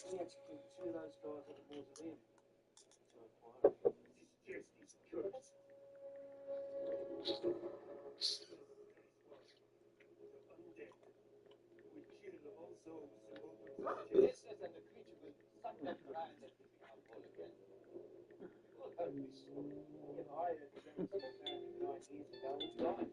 We execute two of those guys at the mausoleum. So quiet. This is just cursed. Undead. We kill all souls who open their chests. This is the creature with sunken eyes that picking up all again. Only story. If I had been founding 9 years ago, it's gone.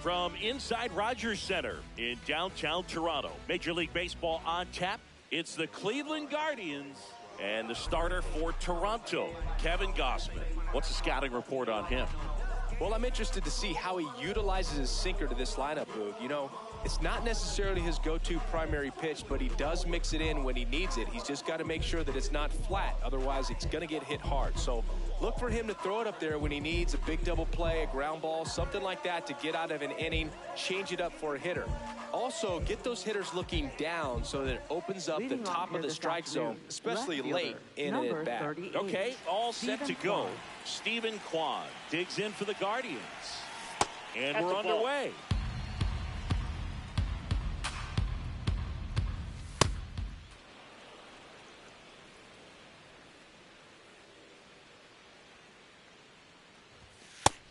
From inside Rogers Center in downtown Toronto, Major League Baseball on tap. It's the Cleveland Guardians and the starter for Toronto, Kevin Gausman. What's the scouting report on him? Well, I'm interested to see how he utilizes his sinker to this lineup, Boog. You know, it's not necessarily his go-to primary pitch, but he does mix it in when he needs it. He's just got to make sure that it's not flat. Otherwise, it's going to get hit hard. So look for him to throw it up there when he needs a big double play, a ground ball, something like that to get out of an inning, change it up for a hitter. Also, get those hitters looking down so that it opens up the top of the strike zone, especially late in an at-bat. Okay, all set to go. Stephen Kwan digs in for the Guardians. And we're underway.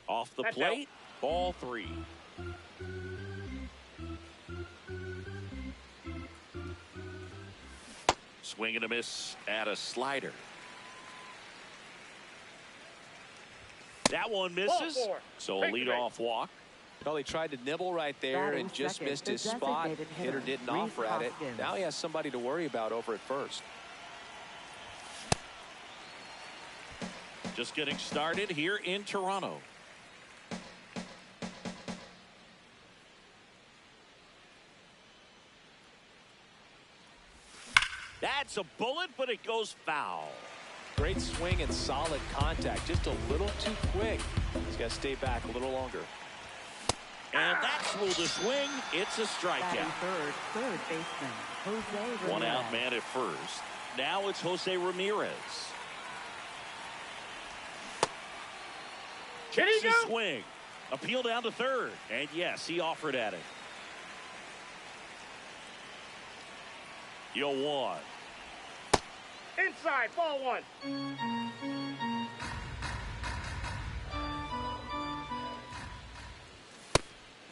Off the plate, ball 3. Swing and a miss at a slider. That one misses, so a leadoff walk. Well, he tried to nibble right there and just missed his spot. Hitter didn't offer at it. Now he has somebody to worry about over at first. Just getting started here in Toronto. That's a bullet, but it goes foul. Great swing and solid contact. Just a little too quick. He's got to stay back a little longer. And that's ruled a swing. It's a strikeout. Third baseman, Jose Ramirez. One out man at first. Now it's Jose Ramirez. Kicks the swing. Appeal down to third. And yes, he offered at it. 0-1. Inside, ball 1.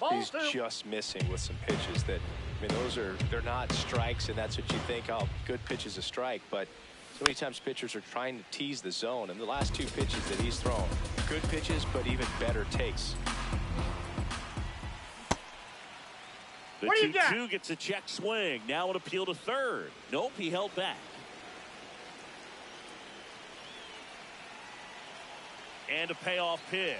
He's just missing with some pitches that, I mean, they're not strikes, and that's what you think, oh, good pitch is a strike. But so many times pitchers are trying to tease the zone, and the last 2 pitches that he's thrown, good pitches, but even better takes. The 2-2 gets a check swing. Now an appeal to third. Nope, he held back. And a payoff pitch.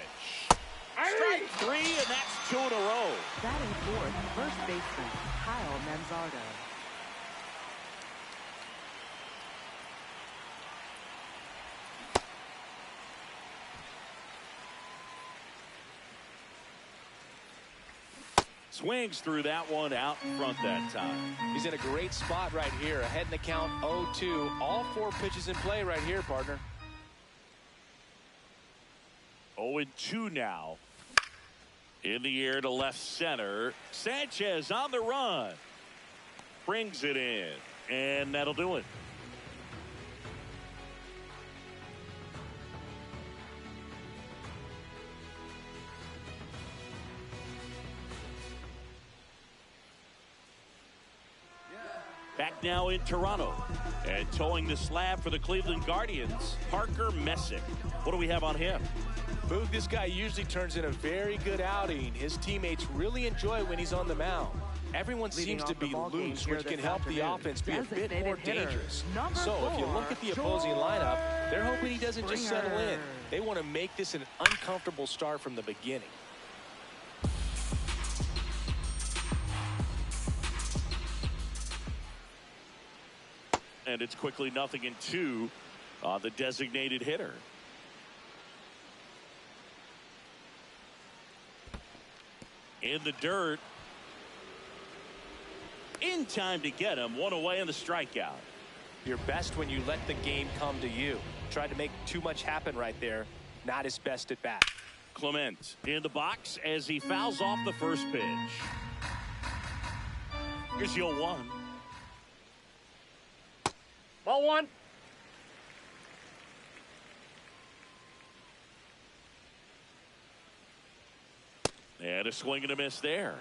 Strike 3, and that's 2 in a row. Batting fourth, first baseman, Kyle Manzardo. Swings through that one out in front that time. He's in a great spot right here. Ahead in the count 0-2. All 4 pitches in play right here, partner. 0-2 now. In the air to left center. Sanchez on the run. Brings it in. And that'll do it. Back now in Toronto. And towing the slab for the Cleveland Guardians, Parker Messick. What do we have on him? Boog, this guy usually turns in a very good outing. His teammates really enjoy when he's on the mound. Everyone seems to be loose, which can help the offense be a bit more dangerous. So if you look at the opposing lineup, they're hoping he doesn't just settle in. They want to make this an uncomfortable start from the beginning. And it's quickly 0-2 on the designated hitter. In the dirt. In time to get him. One away in the strikeout. You're best when you let the game come to you. Tried to make too much happen right there. Not his best at bat. Clement in the box as he fouls off the first pitch. Here's your 1. Ball 1. And a swing and a miss there.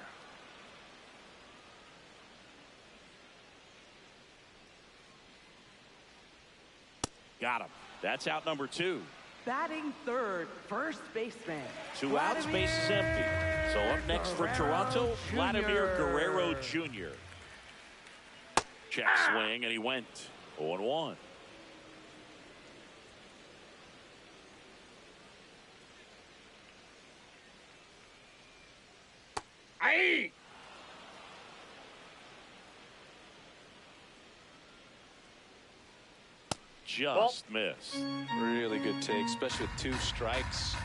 Got him. That's out number 2. Batting third, first baseman. 2 outs, base is empty. So up next for Toronto, Vladimir Guerrero Jr. Check swing, and he went 0-1. Aye. Just missed. Really good take, especially with 2 strikes.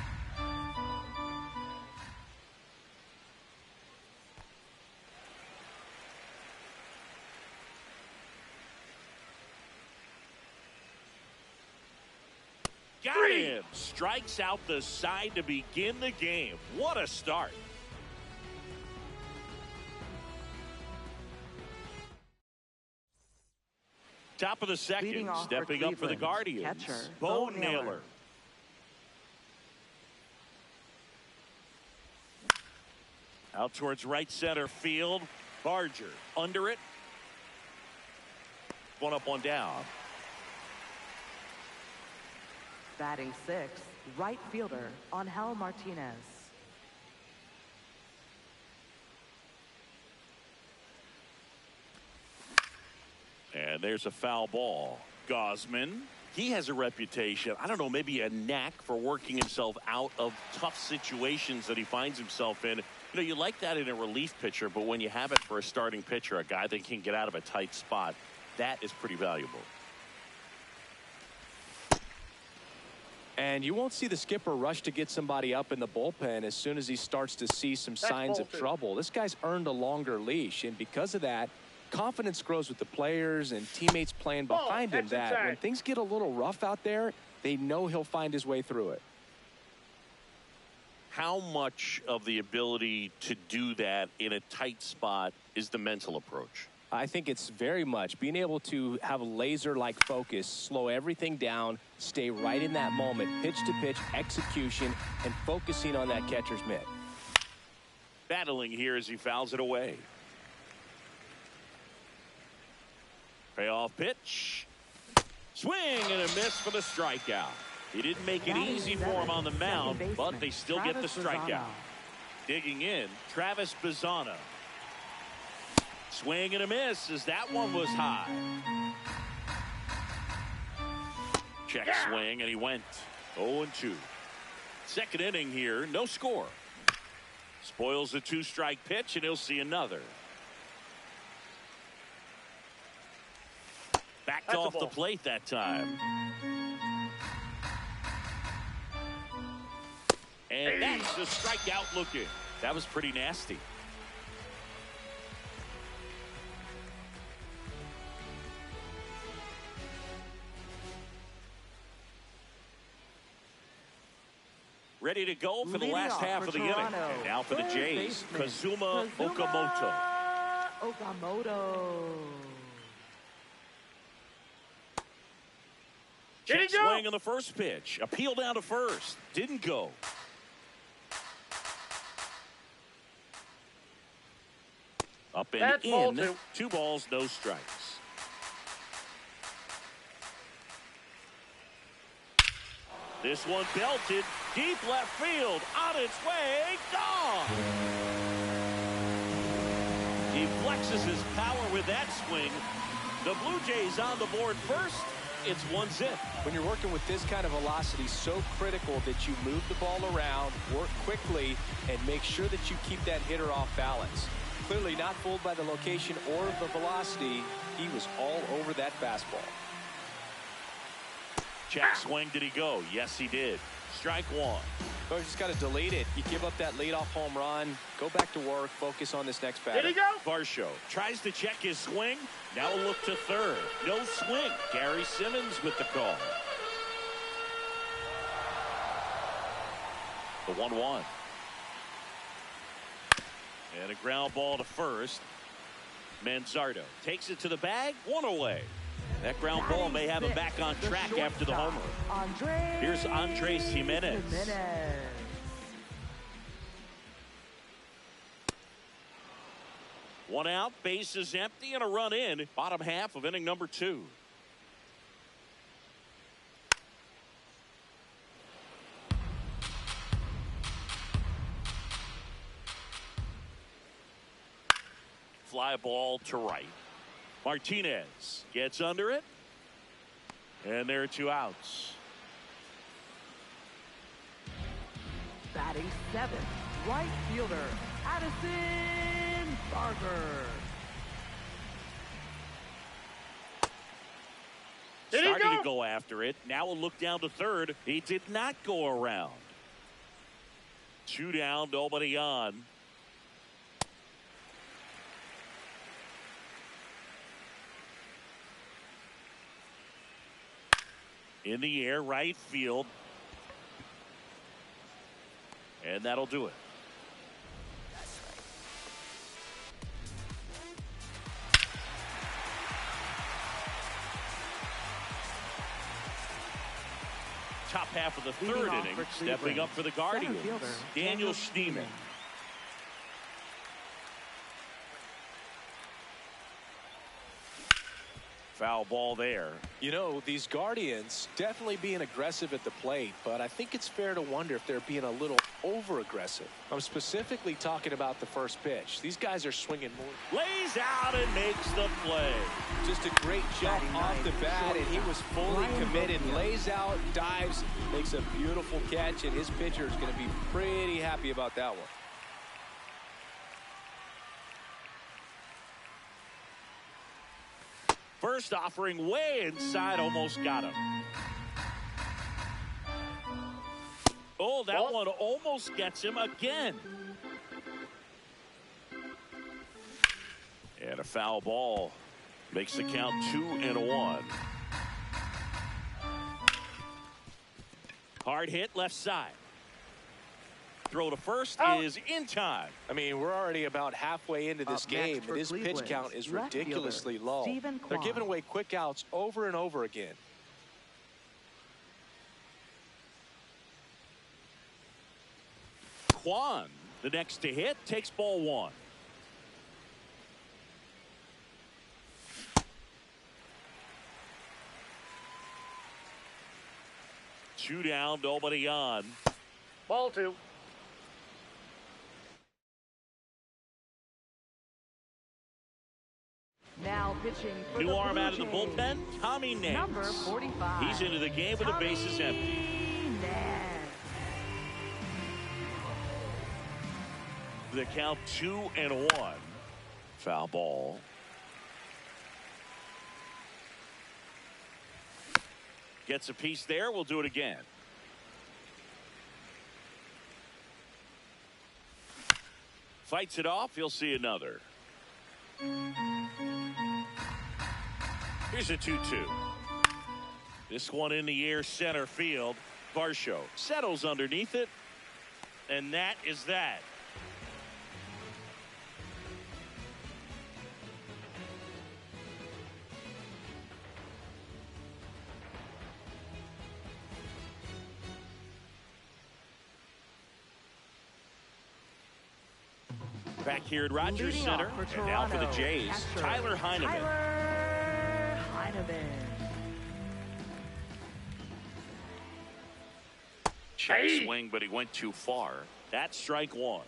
Got him. Strikes out the side to begin the game. What a start. Top of the second, stepping up for the Guardians, catcher, Bo Naylor. Out towards right center field. Barger under it. 1 up, 1 down. Batting sixth, right fielder, Angel Martinez. And there's a foul ball. Gosman, he has a reputation, I don't know, maybe a knack for working himself out of tough situations that he finds himself in. You know, you like that in a relief pitcher, but when you have it for a starting pitcher, a guy that can get out of a tight spot, that is pretty valuable. And you won't see the skipper rush to get somebody up in the bullpen as soon as he starts to see some signs of trouble. This guy's earned a longer leash, and because of that, confidence grows with the players and teammates playing behind him, that when things get a little rough out there, they know he'll find his way through it. How much of the ability to do that in a tight spot is the mental approach? I think it's very much being able to have a laser-like focus, slow everything down, stay right in that moment, pitch-to-pitch execution, and focusing on that catcher's mitt. Battling here as he fouls it away. Payoff pitch. Swing and a miss for the strikeout. He didn't make it easy for him on the mound, but they still get the strikeout. Digging in, Travis Bazzana. Swing and a miss as that one was high. Check swing, and he went 0-2. Second inning here, no score. Spoils the 2-strike pitch, and he'll see another. Backed off the plate that time. And that's the strikeout looking. That was pretty nasty. Ready to go for the last half of the inning. And now for the Jays, Kazuma Okamoto. Check swing on the first pitch. Appeal down to first. Didn't go. Up and in. 2 balls, no strikes. This one belted deep left field. On its way. Gone. He flexes his power with that swing. The Blue Jays on the board first. It's 1-0. When you're working with this kind of velocity, so critical that you move the ball around, work quickly, and make sure that you keep that hitter off balance. Clearly not fooled by the location or the velocity. He was all over that fastball. Check swing. Did he go? Yes, he did. Strike one. Coach just got to delete it. You give up that leadoff home run. Go back to work. Focus on this next batter. Did he go? Varsho tries to check his swing. Now a look to third. No swing. Gary Simmons with the call. The 1-1. And a ground ball to first. Manzardo takes it to the bag. One away. That ground ball may have him back on track after the homer. Here's Andres Jimenez. One out, bases empty, and a run in. Bottom half of inning number 2. Fly ball to right. Martinez gets under it. And there are 2 outs. Batting 7th, right fielder, Addison Barker. Starting to go after it. Now a look down to third. He did not go around. 2 down, nobody on. In the air, right field. And that'll do it. Top half of the third inning, stepping up for the Guardians, Daniel Schneemann. Foul ball there. You know, these Guardians definitely being aggressive at the plate, but I think it's fair to wonder if they're being a little over-aggressive. I'm specifically talking about the first pitch. These guys are swinging more. Lays out and makes the play. Just a great jump off the bat, and he was fully committed. Lays out, dives, makes a beautiful catch, and his pitcher is going to be pretty happy about that one. First offering way inside, almost got him. Oh, that one almost gets him again. And a foul ball makes the count 2-1. Hard hit left side. Throw to first is in time. I mean, we're already about halfway into this game, and his pitch count is ridiculously low. They're giving away quick outs over and over again. Kwan, the next to hit, takes ball 1. Two down, nobody on. Ball 2. Now pitching for New the arm Blue out of the Jays, bullpen, Tommy Nance. Number 45. He's into the game with the bases empty. Nance. The count 2-1. Foul ball. Gets a piece there. We'll do it again. Fights it off. He'll see another. Here's a 2-2. This one in the air, center field. Varsho settles underneath it. And that is that. Back here at Rogers Leading Center, off for and now for the Toronto, Jays, catcher, Tyler Heineman. Tyler Heineman. Check swing, but he went too far. That's strike one.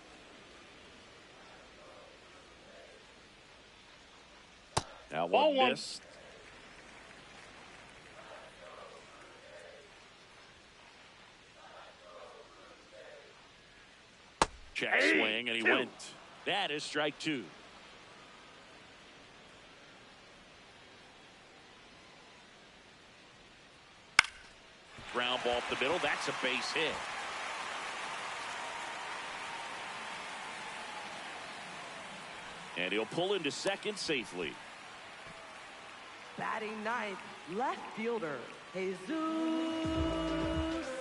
Now one missed. Check swing, and he went. That is strike two. Ground ball up the middle. That's a base hit. And he'll pull into second safely. Batting ninth, left fielder, Jesus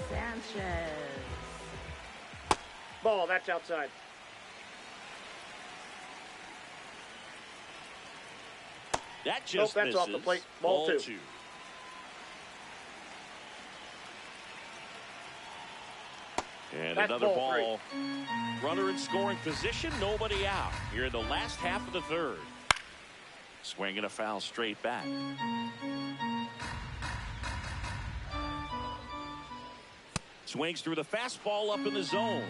Sanchez. Ball, that's outside. That just that's misses. off the plate. Ball two. And that's another ball. Runner in scoring position, nobody out. Here in the last half of the third. Swing and a foul straight back. Swings through the fastball up in the zone.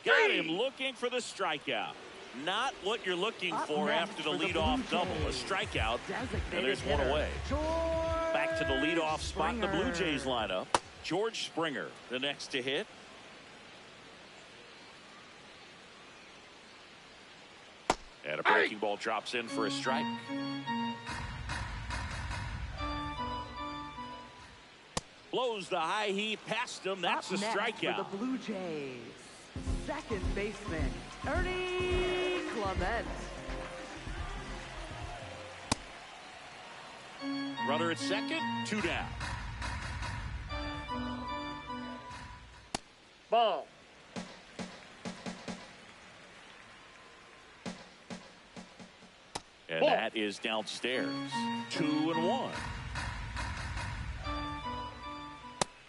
Got him looking for the strikeout. Not what you're looking for after the leadoff double. A strikeout, and there's one away. Back to the leadoff spot in the Blue Jays lineup. George Springer, the next to hit. And a breaking ball drops in for a strike. Blows the high heat past him. That's a strikeout. For the Blue Jays, second baseman, Ernie Clement. Runner at second, two down. Ball. And that is downstairs. 2-1.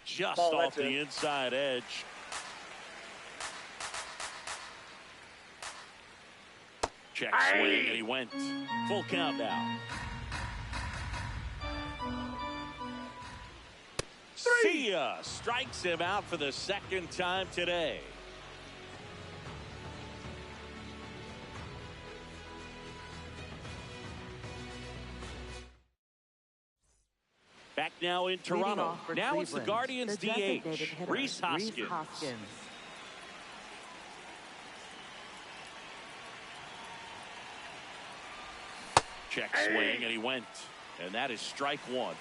Just off the inside edge. Check swing, and he went. Full count now. See ya. Strikes him out for the second time today. Back now in Toronto. Now it's the Guardians DH, Rhys Hoskins. Check swing, and he went. And that is strike one.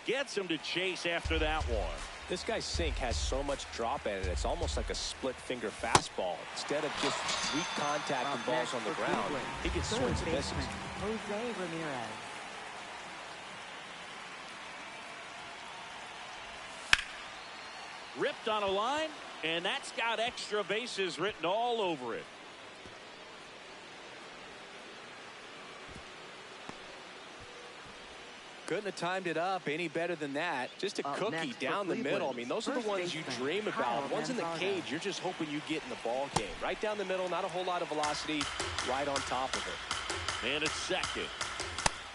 Gets him to chase after that one. This guy's sink has so much drop in it, it's almost like a split finger fastball. Instead of just weak contact and balls on the ground, he gets swings and misses. Jose Ramirez. Ripped on a line, and that's got extra bases written all over it. Couldn't have timed it up any better than that. Just a cookie down the middle. I mean, those are the ones you dream about. Ones in the cage, you're just hoping you get in the ball game. Right down the middle, not a whole lot of velocity, right on top of it. And it's second.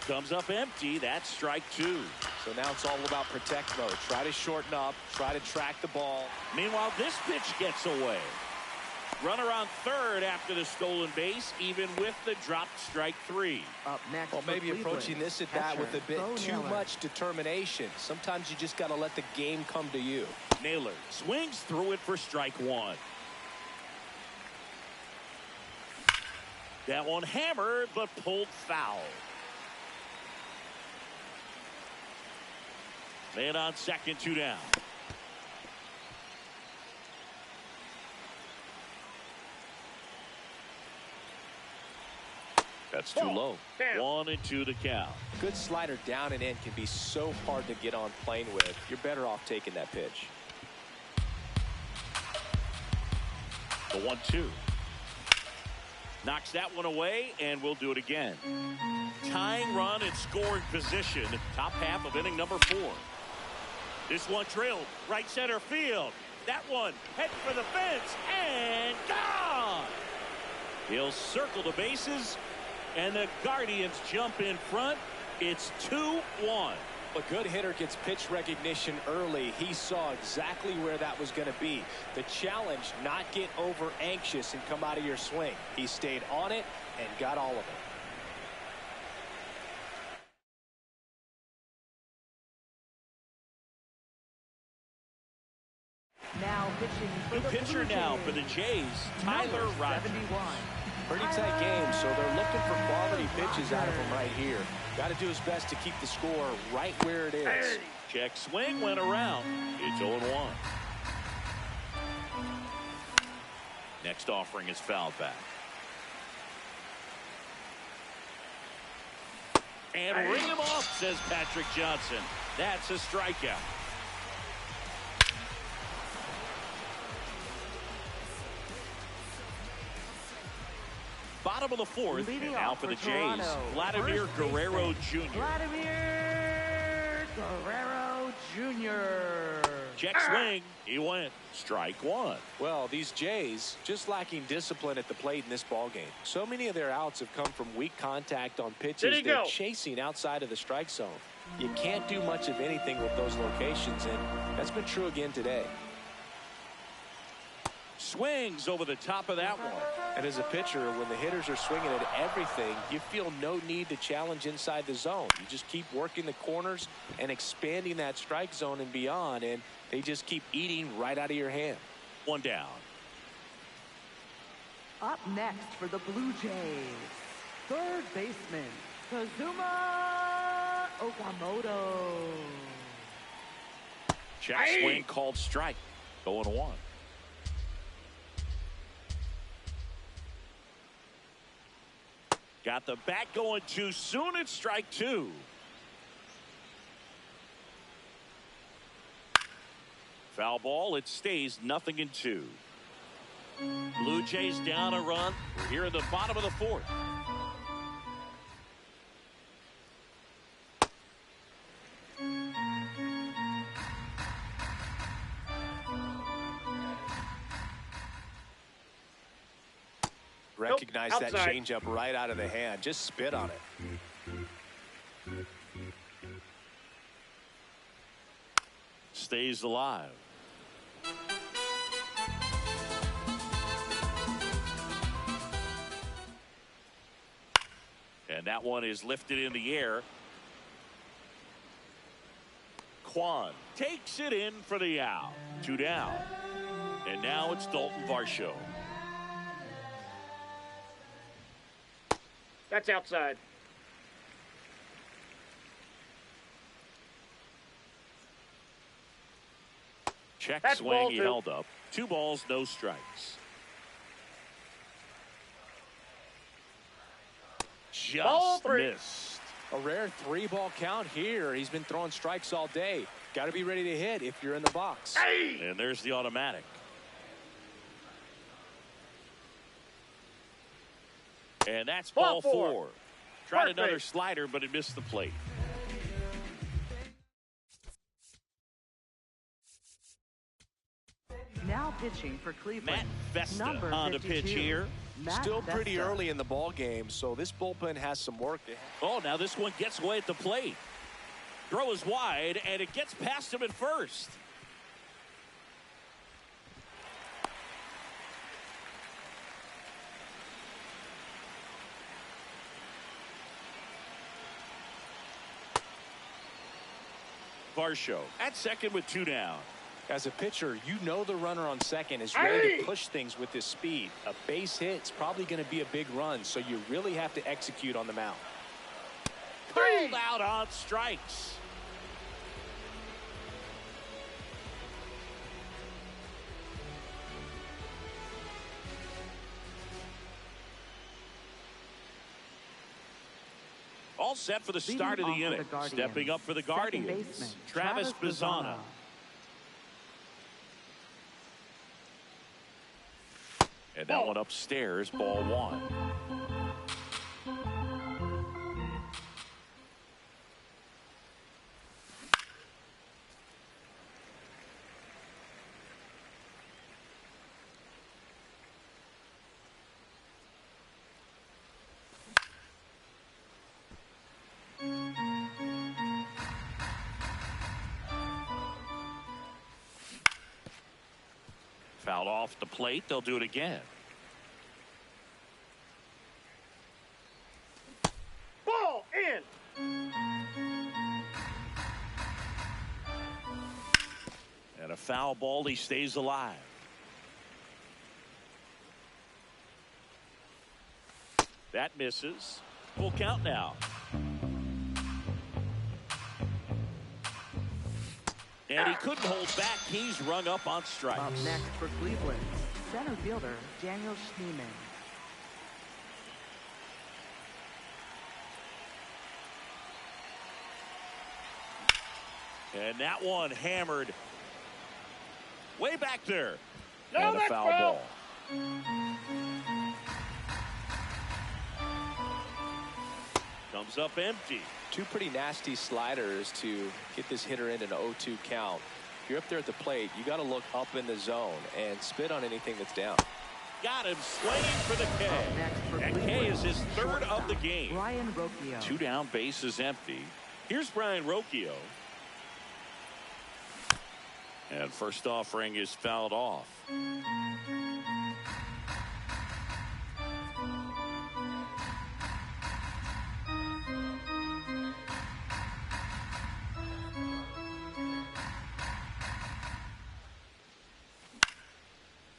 Comes up empty. That's strike two. So now it's all about protect mode. Try to shorten up, try to track the ball. Meanwhile, this pitch gets away. Runner on third after the stolen base, even with the dropped strike three. Up next, well, maybe approaching this at bat with a bit too much determination. Sometimes you just got to let the game come to you. Naylor swings through it for strike one. That one hammered, but pulled foul. Man on second, two down. That's too low. 1-2 the count. Good slider down and in can be so hard to get on plane with. You're better off taking that pitch. The 1-2. Knocks that one away, and we'll do it again. Tying run in scoring position. Top half of inning number 4. This one trailed right center field. That one heading for the fence and gone. He'll circle the bases And the Guardians jump in front. It's 2-1. A good hitter gets pitch recognition early. He saw exactly where that was going to be. The challenge, not get over anxious and come out of your swing. He stayed on it and got all of it. Now pitching for New the pitcher Blue now Jays, for the Jays, Tyler number Rogers. 71. Pretty tight game, so they're looking for quality pitches out of him right here. Got to do his best to keep the score right where it is. Check swing went around. It's 0-1. Next offering is fouled back. And ring him off, says Patrick Johnson. That's a strikeout. Bottom of the fourth, Leading and now off for the for Jays, Toronto, Vladimir first Guerrero baseman, Jr. Vladimir Guerrero Jr. Check swing. He went. Strike one. Well, these Jays just lacking discipline at the plate in this ball game. So many of their outs have come from weak contact on pitches they're chasing outside of the strike zone. You can't do much of anything with those locations, and that's been true again today. Swings over the top of that one. And as a pitcher, when the hitters are swinging at everything, you feel no need to challenge inside the zone. You just keep working the corners and expanding that strike zone and beyond, and they just keep eating right out of your hand. One down. Up next for the Blue Jays, third baseman, Kazuma Okamoto. Check swing called strike. 0-1. Got the bat going too soon. It's strike two. Foul ball. It stays 0-2. Blue Jays down a run. We're here in the bottom of the fourth. Recognize that changeup right out of the hand. Just spit on it. Stays alive. And that one is lifted in the air. Kwan takes it in for the out. 2 down. And now it's Dalton Varsho. That's outside. Check That's swing. ball He two. held up. 2 balls, no strikes. Ball Just three. missed. A rare 3-ball count here. He's been throwing strikes all day. Got to be ready to hit if you're in the box. And there's the automatic. And that's ball four. Tried another slider, but it missed the plate. Now pitching for Cleveland, Matt Vesta number on the 52. pitch here. Matt Still pretty Vesta. early in the ball game, so this bullpen has some work to. Oh, now this one gets away at the plate. Throw is wide, and it gets past him at first. Varsho at second with 2 down. As a pitcher, you know the runner on second is ready to push things with his speed. A base hit's probably going to be a big run, so you really have to execute on the mound. Pulled out on strikes. All set for the start of the inning. Stepping up for the Guardians, baseman, Travis Bazzana. And that one upstairs, ball one. Fouled off the plate. They'll do it again. Ball in. And a foul ball. He stays alive. That misses. Full count now. And he couldn't hold back. He's rung up on strikes. Up next for Cleveland, center fielder Daniel Schneemann. And that one hammered way back there. No, and a that's foul foul. ball. Comes up empty. Two pretty nasty sliders to get this hitter in an 0-2 count. If you're up there at the plate, you got to look up in the zone and spit on anything that's down. Got him swinging for the K. Up next for And K Cleveland, is his third of the game. Brian Rocchio. 2 down, base is empty. Here's Brian Rocchio. And first offering is fouled off.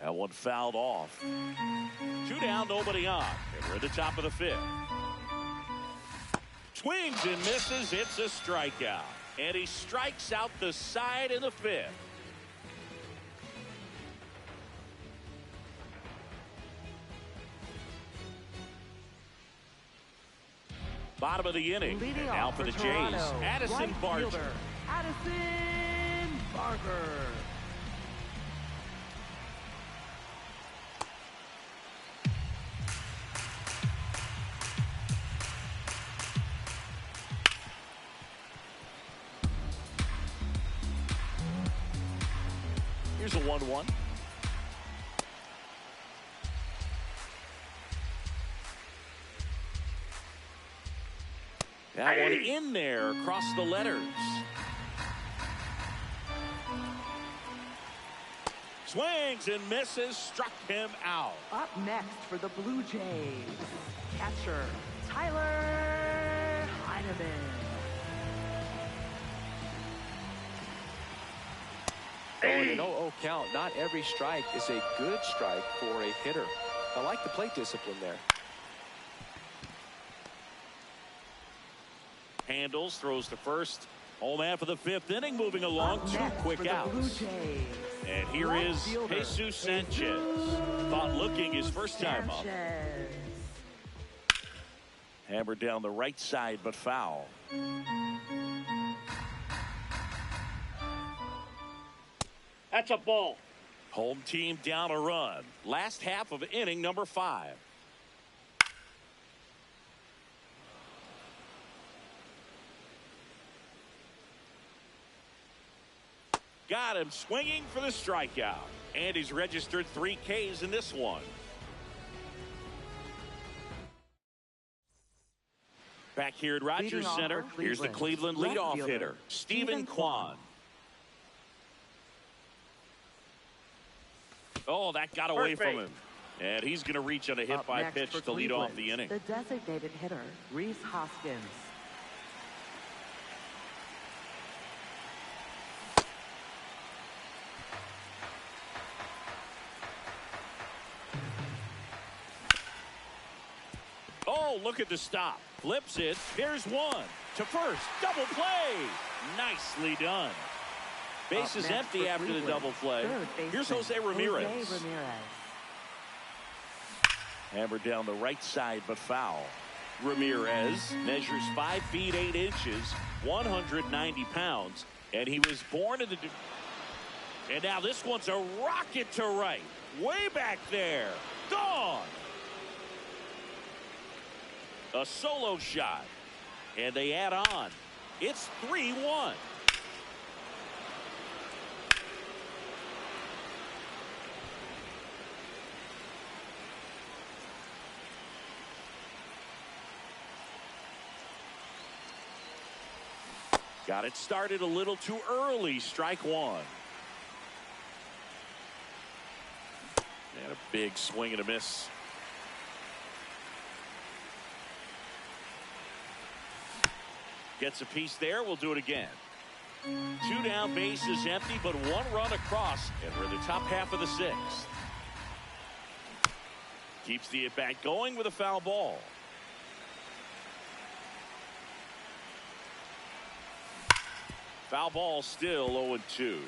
That one fouled off. 2 down, nobody on. And we're at the top of the 5th. Swings and misses. It's a strikeout. And he strikes out the side in the 5th. Bottom of the inning. Leading And now off for the Toronto, Jays, Addison right Barger. fielder, Addison Barger. Here's a 1-1. That one in there across the letters. Swings and misses, struck him out. Up next for the Blue Jays, catcher Tyler Heineman. In an 0-0 count, not every strike is a good strike for a hitter. I like the plate discipline there. Handles, throws to first. Home half of the 5th inning, moving along. Up 2 next quick for the Blue outs. Jays, And here right is fielder, Jesus Sanchez. Thought looking his first time up. Sanchez. Hammered down the right side, but foul. That's a ball. Home team down a run. Last half of inning number 5. Got him swinging for the strikeout. And he's registered 3 Ks in this one. Back here at Rogers Leading off Center, for here's the Cleveland Cleveland, leadoff left hitter, fielder, Stephen Stephen Kwan. Oh, that got away First from base. him. And he's going to reach on a hit Up by next pitch for to lead off Cleveland, the inning. the designated hitter, Rhys Hoskins. Oh, look at the stop. Flips it. There's one. To first. Double play. Nicely done. Base Up is next empty for after the Cleveland, double play. third Here's baseman, Jose Ramirez. Jose Ramirez. Hammered down the right side, but foul. Ramirez measures 5 feet 8 inches, 190 pounds, and he was born in the... And now this one's a rocket to right. Way back there. Gone. A solo shot. And they add on. It's 3-1. Got it started a little too early. Strike 1. And a big swing and a miss. Gets a piece there. We'll do it again. 2 down, bases empty, but 1 run across, and we're in the top half of the 6th. Keeps the at-bat going with a foul ball. Foul ball, still 0-2.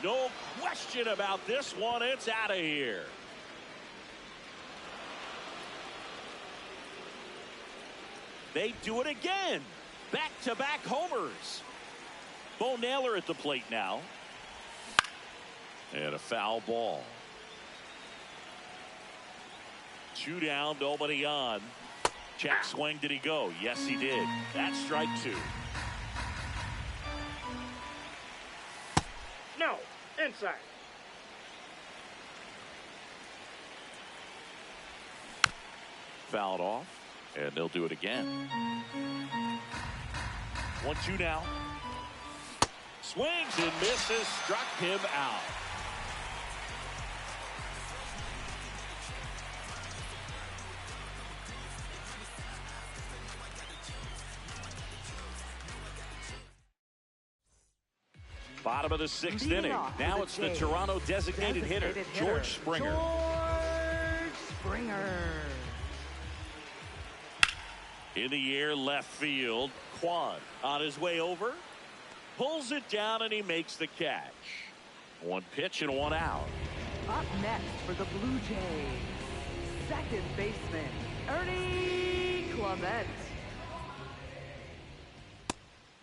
No question about this one. It's out of here. They do it again. Back-to-back homers. Bo Naylor at the plate now. And a foul ball. 2 down, nobody on. Check swing. Did he go? Yes, he did. That's strike 2. No, inside. Fouled off. And they'll do it again. 1-2 now. Swings and misses. Struck him out. Bottom of the 6th inning. Now it's the Toronto designated hitter, George Springer. George Springer. In the air, left field. Quan on his way over. Pulls it down, and he makes the catch. 1 pitch and 1 out. Up next for the Blue Jays, second baseman, Ernie Clement.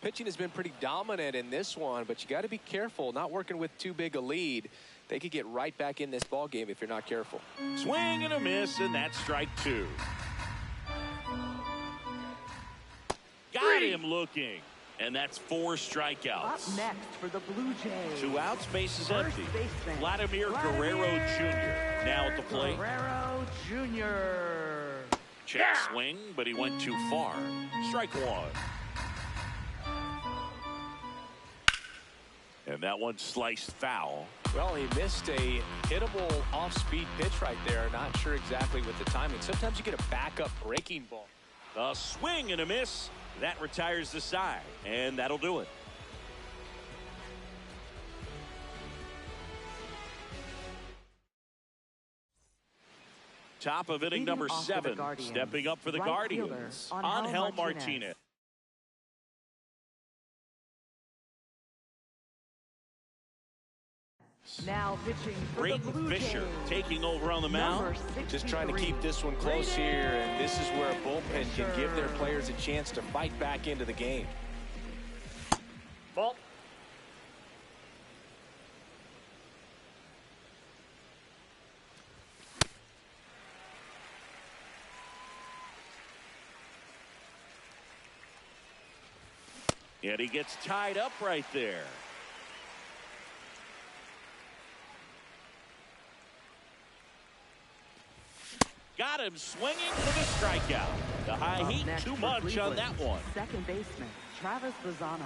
Pitching has been pretty dominant in this one, but you got to be careful. Not working with too big a lead. They could get right back in this ball game if you're not careful. Swing and a miss, and that's strike 2. Got him looking, and that's 4 strikeouts. Up next for the Blue Jays, 2 outs, bases first empty. baseman, Vladimir Guerrero Jr. now at the plate. Guerrero Jr. Check swing, but he went too far. Strike 1. And that one sliced foul. Well, he missed a hittable off-speed pitch right there. Not sure exactly with the timing. Sometimes you get a backup breaking ball. A swing and a miss. That retires the side, and that'll do it. Top of inning number 7. Stepping up for the Guardians, Angel Martinez. Now pitching for Brayden the Blue Fisher Jays, taking over on the mound. Just trying to keep this one close here, and this is where a bullpen can give their players a chance to fight back into the game. Ball. And he gets tied up right there. Got him swinging for the strikeout. The high heat, too much on that one. Second baseman, Travis Bazzana.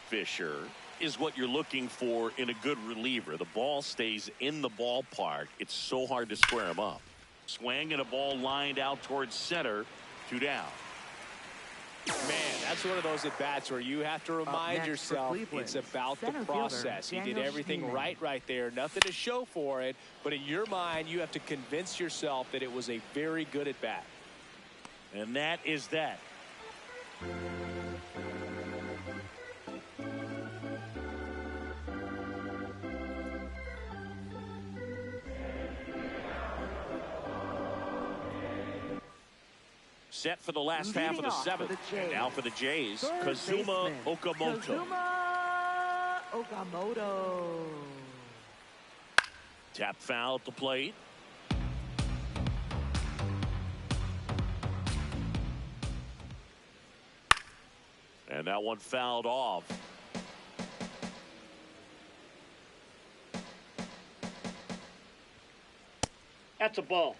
Fisher is what you're looking for in a good reliever. The ball stays in the ballpark. It's so hard to square him up. Swing and a ball lined out towards center. 2 down. Man, that's one of those at-bats where you have to remind yourself it's about the process. He did everything right there. Nothing to show for it. But in your mind, you have to convince yourself that it was a very good at-bat. And that is that. Set for the last half of the 7th. And now for the Jays, Kazuma Okamoto. Kazuma Okamoto. Tap foul at the plate. And that one fouled off. That's a ball.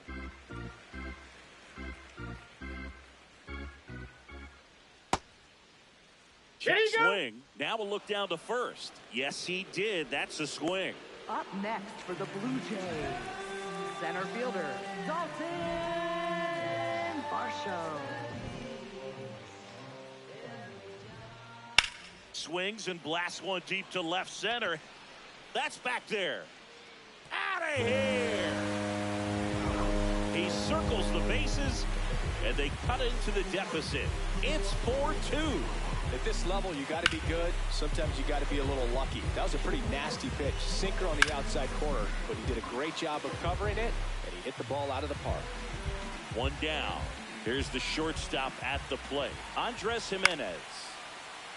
Check swing. Now we'll look down to first. Yes, he did. That's a swing. Up next for the Blue Jays, center fielder, Dalton Varsho. Swings and blasts one deep to left center. That's back there. Out of here. He circles the bases, and they cut into the deficit. It's 4-2. At this level, you got to be good. Sometimes you got to be a little lucky. That was a pretty nasty pitch. Sinker on the outside corner, but he did a great job of covering it, and he hit the ball out of the park. One down. Here's the shortstop at the plate, Andres Jimenez.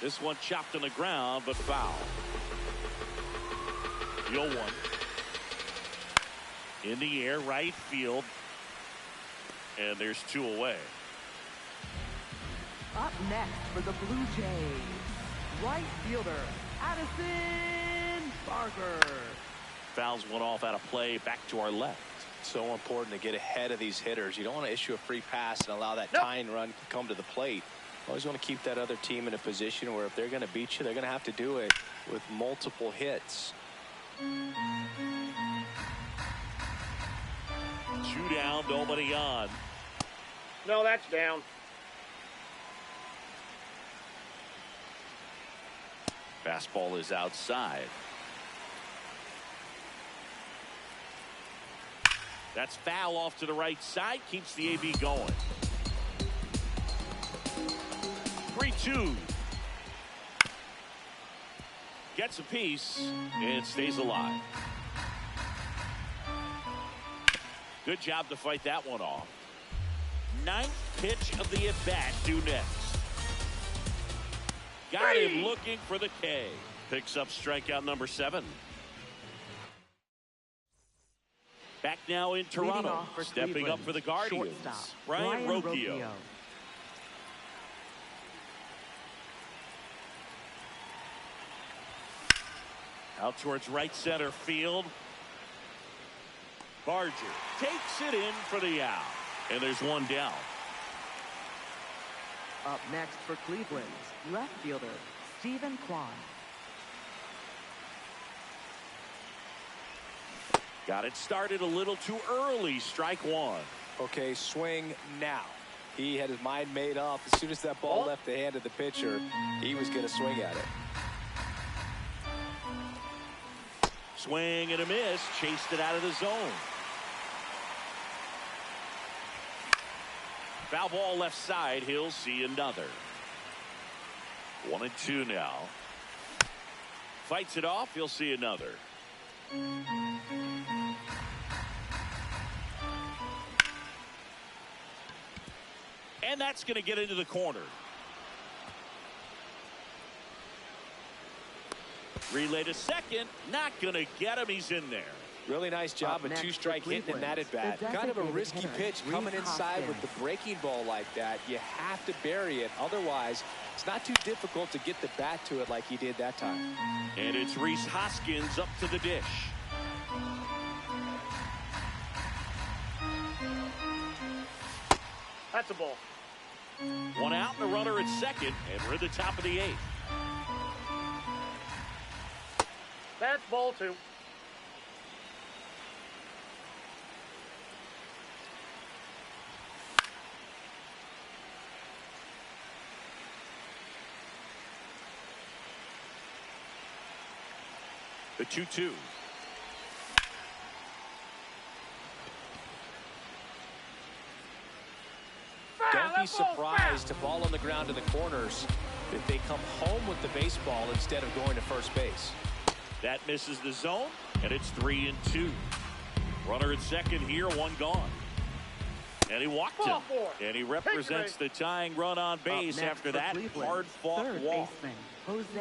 This one chopped on the ground, but foul. 0-1. In the air, right field. And there's 2 away. Up next for the Blue Jays, right fielder, Addison Barker. Fouls one off out of play, back to our left. So important to get ahead of these hitters. You don't want to issue a free pass and allow that tying run to come to the plate. You always want to keep that other team in a position where if they're going to beat you, they're going to have to do it with multiple hits. 2 down, nobody on. No, that's down. Fastball is outside. That's foul off to the right side. Keeps the AB going. 3-2. Gets a piece and stays alive. Good job to fight that one off. 9th pitch of the at-bat due next. Got him looking for the K. Picks up strikeout number 7. Back now in Toronto. Stepping up for the Guardians, Brian Rocchio. Out towards right center field. Barger takes it in for the out. And there's 1 down. Up next for Cleveland, left fielder, Stephen Kwan. Got it started a little too early. Strike 1. Okay, swing now. He had his mind made up. As soon as that ball left the hand of the pitcher, he was going to swing at it. Swing and a miss. Chased it out of the zone. Foul ball left side. He'll see another. 1-2 now. Fights it off. He'll see another. And that's going to get into the corner. Relay to second. Not going to get him. He's in there. Really nice job of 2-strike hitting in that at bat. Kind of a risky pitch coming inside with the breaking ball like that. You have to bury it. Otherwise, it's not too difficult to get the bat to it like he did that time. And it's Rhys Hoskins up to the dish. That's a ball. 1 out and a runner at second, and we're at the top of the 8th. That's ball 2. The 2-2. Don't be surprised to ball on the ground in the corners if they come home with the baseball instead of going to first base. That misses the zone, and it's 3-2. Runner at second here, 1 gone. And he walked him. And he represents the tying run on base after that hard-fought walk.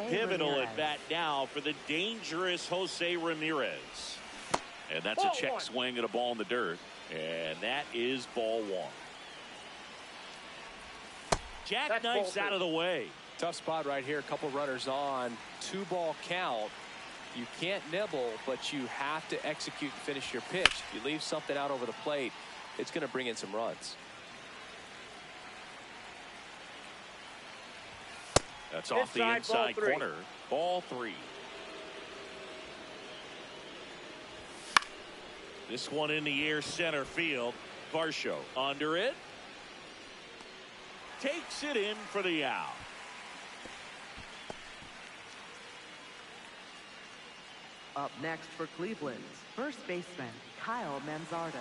Pivotal at bat now for the dangerous Jose Ramirez. And that's a check swing and a ball in the dirt. And that is ball 1. Jackknife's out of the way. Tough spot right here. A couple runners on. 2-ball count. You can't nibble, but you have to execute and finish your pitch. If you leave something out over the plate, it's going to bring in some runs. That's off the inside corner. Ball 3. This one in the air, center field. Varsho under it. Takes it in for the out. Up next for Cleveland, first baseman Kyle Manzardo.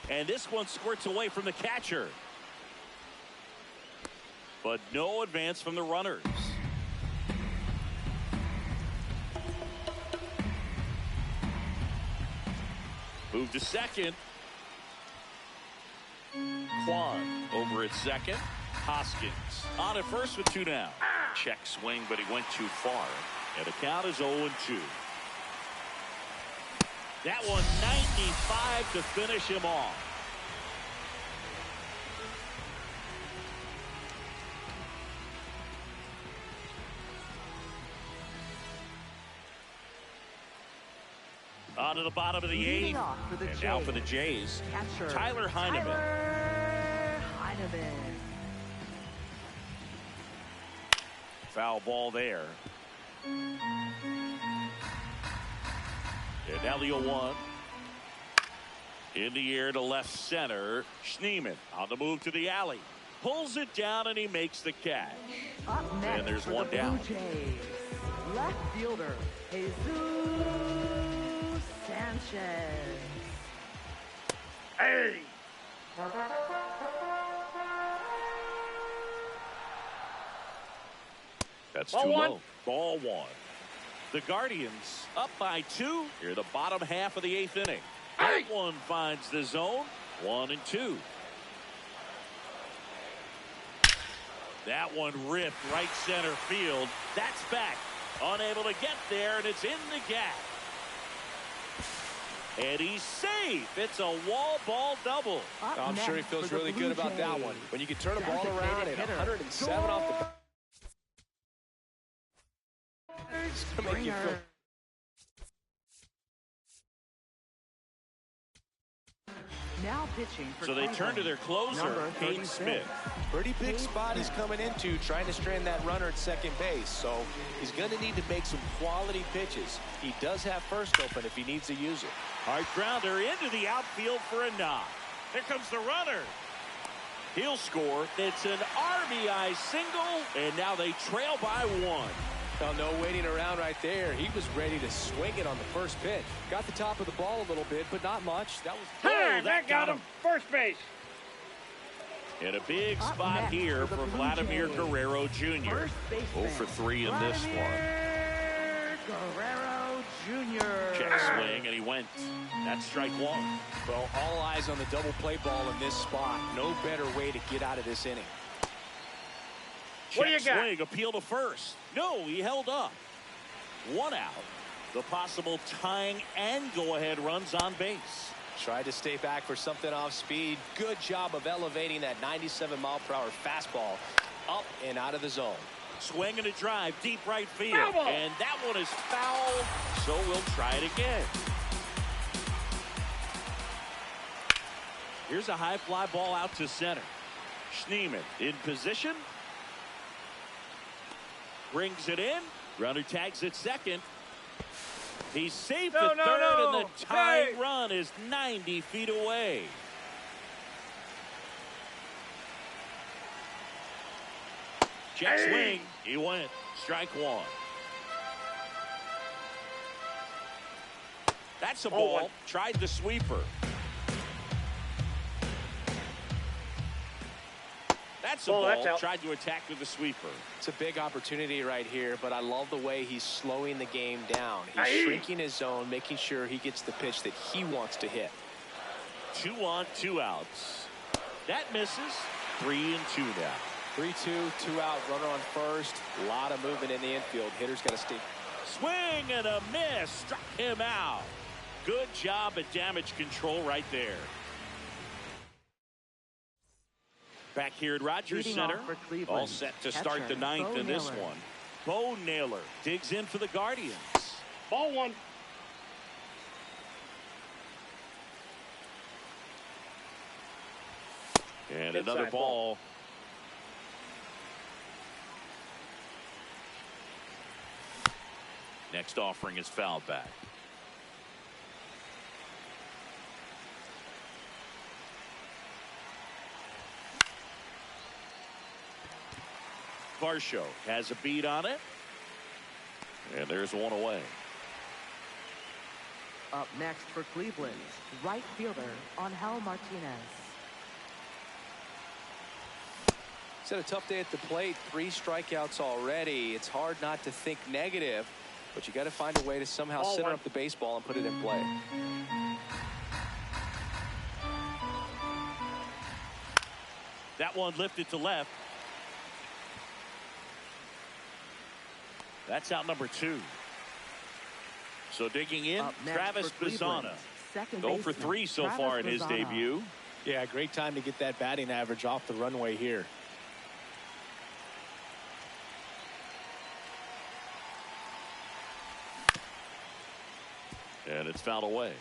And this one squirts away from the catcher. But no advance from the runners. Move to second. Kwan over at second. Hoskins on at first with 2 down. Check swing, but he went too far. And the count is 0-2. That one 95 to finish him off. On to the bottom of the 8th. And now for the Jays, Catcher, Tyler Heineman. Tyler Heineman. Foul ball there. And now the 0-1. In the air to left center. Schneemann on the move to the alley. Pulls it down and he makes the catch. Up next And there's for one the down. Blue Jays, left fielder Jesus Sanchez. Hey! That's Ball too one. low. Ball 1. The Guardians up by 2 here the bottom half of the 8th inning. That one finds the zone. 1-2. That one ripped right center field. That's back. Unable to get there, and it's in the gap. And he's safe. It's a wall ball double. Up I'm sure he next feels for the really Blue good about that Jays, one. When you can turn a ball designated around at hitter, 107 off the bat. It's going to make you feel. Now pitching for So they turn to their closer, Number Kate 36. Smith. Pretty big spot he's coming into, trying to strand that runner at second base. So he's going to need to make some quality pitches. He does have first open if he needs to use it. Hard grounder into the outfield for a knock. Here comes the runner. He'll score. It's an RBI single, and now they trail by 1. Well, no waiting around right there. He was ready to swing it on the first pitch. Got the top of the ball a little bit, but not much. That was. That got him. First base. And a big Up spot next here for the for Blue Vladimir Jays, Guerrero Jr. first baseman, 0 for 3 in this one. Vladimir Guerrero Jr. Check swing, and he went. That's strike 1. Well, all eyes on the double play ball in this spot. No better way to get out of this inning. What do Check you got? swing, appeal to first. No, he held up. 1 out. The possible tying and go-ahead runs on base. Tried to stay back for something off speed. Good job of elevating that 97-mile-per-hour fastball up and out of the zone. Swing and a drive, deep right field. Foul ball. And that one is foul, so we'll try it again. Here's a high fly ball out to center. Schneemann in position. Brings it in. Runner tags at second. He's safe at third, and the tying run is 90 feet away. Check swing. He went. Strike 1. That's a ball. Tried the sweeper. That's a ball. Tried to attack with the sweeper. It's a big opportunity right here, but I love the way he's slowing the game down. He's shrinking his zone, making sure he gets the pitch that he wants to hit. 2 on, 2 outs. That misses. 3-2 now. 3-2, 2 out, runner on first. A lot of movement in the infield. Hitter's got to stay. Swing and a miss. Struck him out. Good job at damage control right there. Back here at Rogers Leading Center, off for Cleveland, all set to start catcher, the 9th Bo in this Naylor. one. Bo Naylor digs in for the Guardians. Ball 1. And another ball. Next offering is fouled back. Varsho has a beat on it. And there's one away. Up next for Cleveland, right fielder Angel Martinez. He's had a tough day at the plate. 3 strikeouts already. It's hard not to think negative, but you got to find a way to somehow center up the baseball and put it in play. That one lifted to left. That's out number 2. So digging in, Travis Bazzana. 0 for 3 so far in his debut. Yeah, great time to get that batting average off the runway here. And it's fouled away.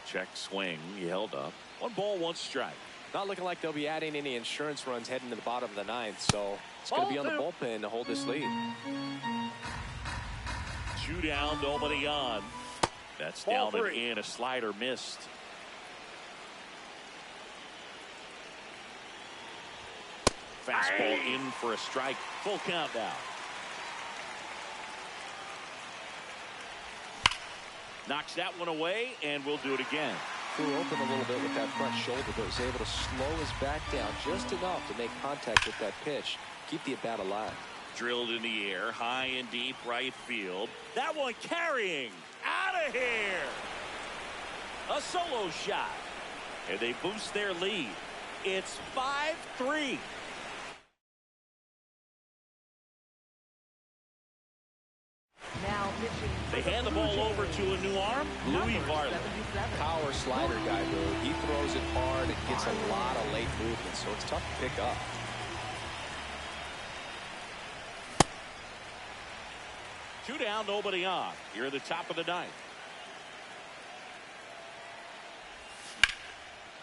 Check swing. He held up. 1 ball, 1 strike. Not looking like they'll be adding any insurance runs heading to the bottom of the 9th, so it's going to be on the bullpen to hold this lead. 2 down, nobody on. That's down and in. A slider missed. Fastball in for a strike. Full count now. Knocks that one away, and we'll do it again. Threw open a little bit with that front shoulder, but was able to slow his back down just enough to make contact with that pitch. Keep the at-bat alive. Drilled in the air, high and deep right field. That one carrying. Out of here. A solo shot. And they boost their lead. It's 5-3. Now pitching. They hand the ball over to a new arm, Louis Varley. Power slider guy, Lou. He throws it hard and gets a lot of late movement, so it's tough to pick up. Two down, nobody on. Here at the top of the 9th.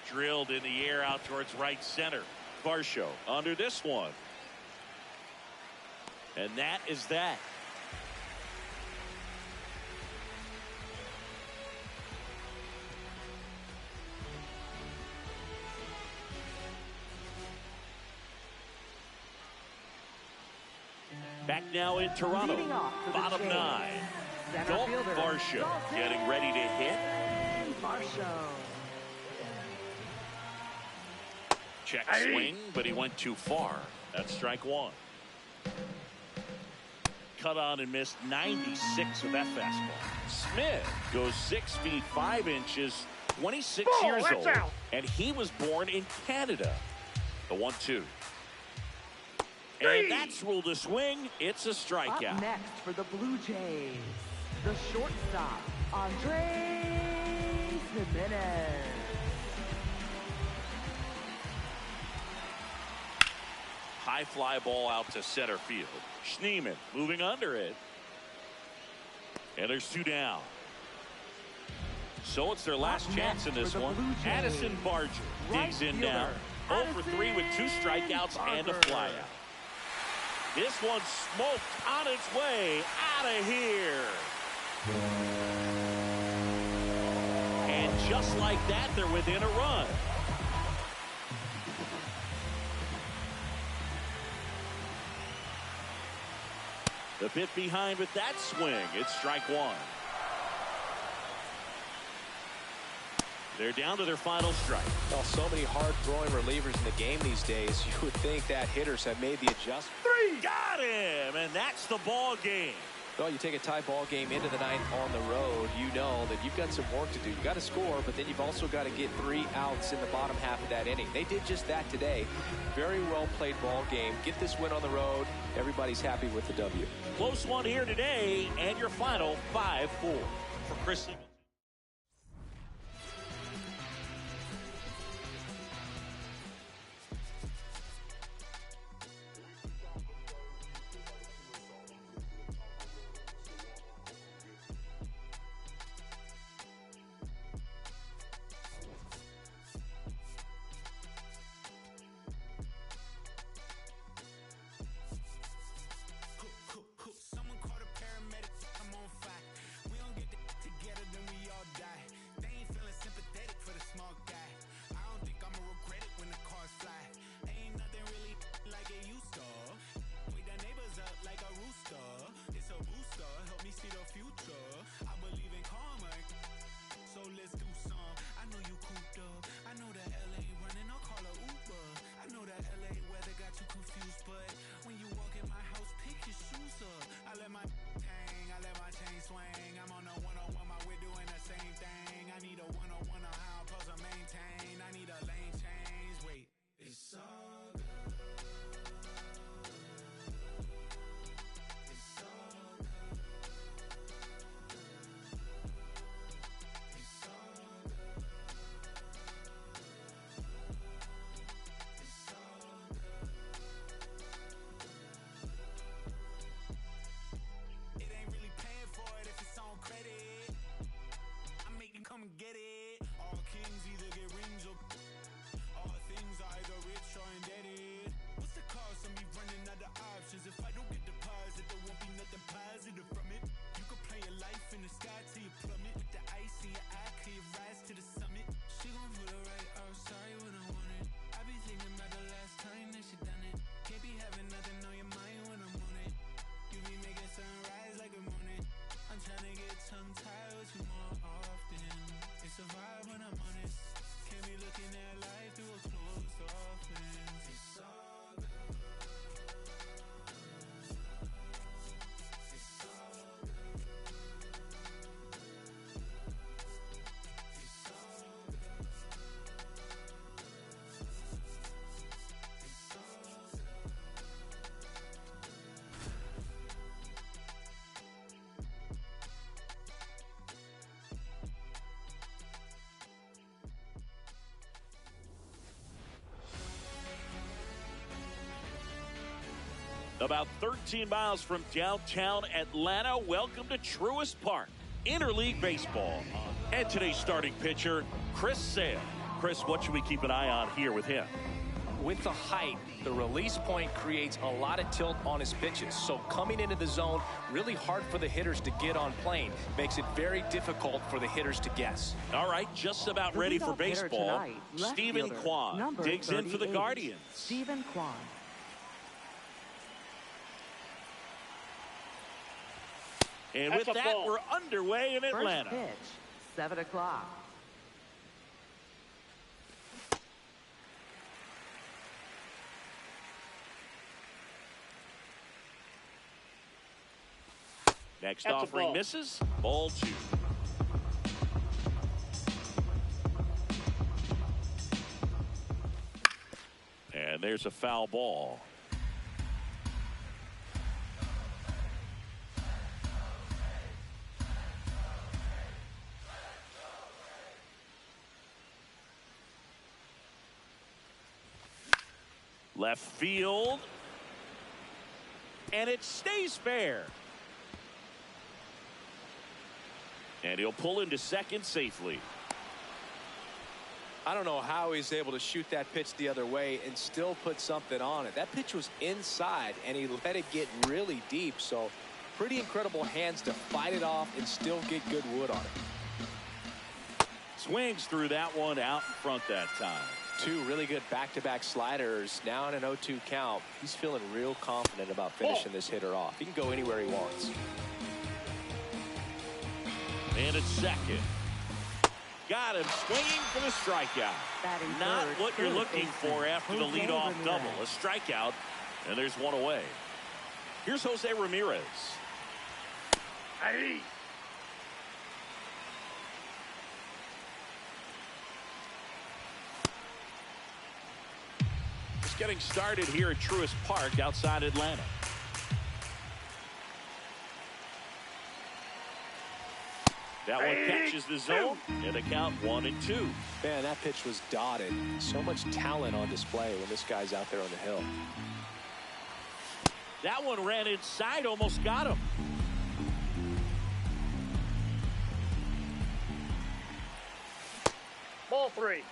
Drilled in the air out towards right center. Varsho under this one. And that is that. Back now in Toronto. Bottom 9. Dalton Varsho getting ready to hit. Varsho. Check swing, but he went too far. That's strike 1. Cut on and missed 96 with that fastball. Smith goes 6 feet 5 inches, 26 years old, and he was born in Canada. The 1-2. And that's ruled a swing. It's a strikeout. Up next for the Blue Jays, the shortstop, Andrés Giménez. High fly ball out to center field. Schneemann moving under it. And there's 2 down. So it's their last chance in this one. Addison Barger digs in down. 0 for 3 with 2 strikeouts and a flyout. This one smoked on its way out of here. And just like that, they're within a run. The bit behind with that swing. It's strike 1. They're down to their final strike. Well, so many hard-throwing relievers in the game these days. You would think that hitters have made the adjustment. 3! Got him! And that's the ball game. Well, you take a tie ball game into the 9th on the road, you know that you've got some work to do. You've got to score, but then you've also got to get 3 outs in the bottom half of that inning. They did just that today. Very well played ball game. Get this win on the road. Everybody's happy with the W. Close one here today, and your final 5-4 for Chris. get it. All kings either get rings or all things are either rich or indebted. What's the cost of me running out of options? If I don't get deposit, there won't be nothing positive from it. You could play your life in the sky till you plummet. With the ice in your eye, till you rise to the summit. She gon' put it right outside when I want it. I be thinking about the last time that she done it. Can't be having nothing on your mind when I'm on it. You be making sunrise like a morning. I'm tryna get tongue-tied with you more often. It's a vibe when I'm honest. Can't be looking at life through a closed off lens. It's all good. It's all good. It's all good. It's all good. About 13 miles from downtown Atlanta, welcome to Truist Park, Interleague Baseball. And today's starting pitcher, Chris Sale. Chris, what should we keep an eye on here with him? With the height, the release point creates a lot of tilt on his pitches. So coming into the zone, really hard for the hitters to get on plane. Makes it very difficult for the hitters to guess. All right, just about The ready for leadoff hitter baseball. tonight, left Stephen fielder, Kwan number digs in for the 38, Guardians. Stephen Kwan. And That's with a that, ball. we're underway in First Atlanta. pitch, 7 o'clock. Next That's a offering ball. misses. Ball 2. And there's a foul ball. Left field. And it stays fair. And he'll pull into second safely. I don't know how he's able to shoot that pitch the other way and still put something on it. That pitch was inside, and he let it get really deep. So pretty incredible hands to fight it off and still get good wood on it. Swings through that one out in front that time. Two really good back-to-back sliders. Now in an 0-2 count. He's feeling real confident about finishing this hitter off. He can go anywhere he wants. And at second. Got him swinging for the strikeout. Batting Not third, what you're third looking baseman, for after the Jose leadoff Ramirez. double. A strikeout, and there's one away. Here's Jose Ramirez. Hey. Just getting started here at Truist Park outside Atlanta. That one catches the zone, and the count 1-2. Man, that pitch was dotted. So much talent on display when this guy's out there on the hill. That one ran inside, almost got him. Ball 3.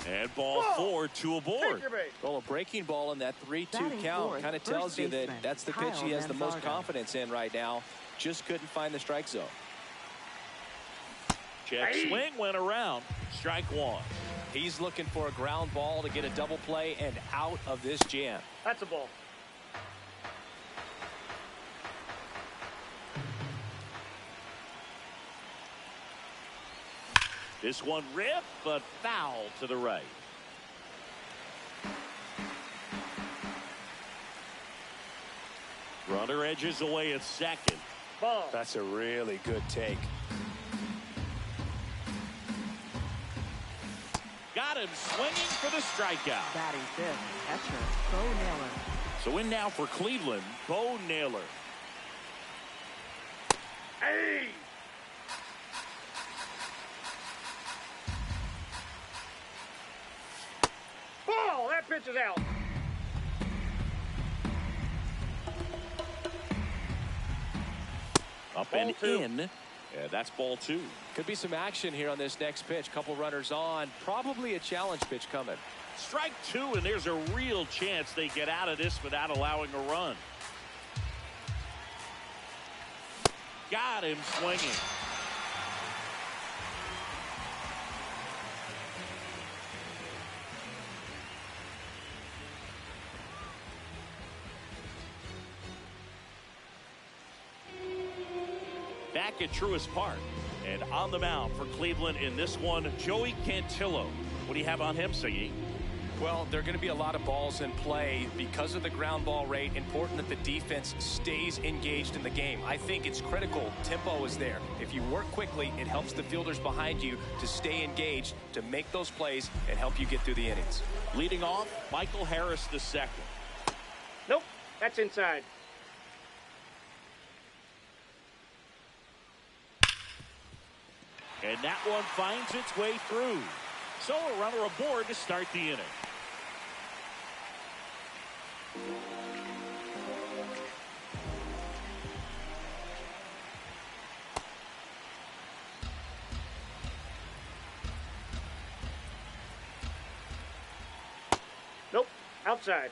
And ball 4, 2 aboard. Take your base. Well, a breaking ball in that 3-2 Batting count fourth, kind of first tells you that baseman, that's the pitch he Kyle has the most Manzardo. confidence in right now. Just couldn't find the strike zone. Check swing went around. Strike 1. He's looking for a ground ball to get a double play and out of this jam. That's a ball. This one ripped, but foul to the right. Runner edges away at second. Ball. That's a really good take. Got him swinging for the strikeout. Batting fifth, catcher, Bo Naylor. So in now for Cleveland, Bo Naylor. Hey. Ball. That pitch is out. Up Ball and two. in. And that's ball 2. Could be some action here on this next pitch. Couple runners on. Probably a challenge pitch coming. Strike 2, and there's a real chance they get out of this without allowing a run. Got him swinging. Back at Truist Park. And on the mound for Cleveland in this one, Joey Cantillo. What do you have on him, Siggy? Well, there are going to be a lot of balls in play because of the ground ball rate. Important that the defense stays engaged in the game. I think it's critical. Tempo is there. If you work quickly, it helps the fielders behind you to stay engaged, to make those plays, and help you get through the innings. Leading off, Michael Harris II. Nope, that's inside. And that one finds its way through. So a runner aboard to start the inning. Nope, outside.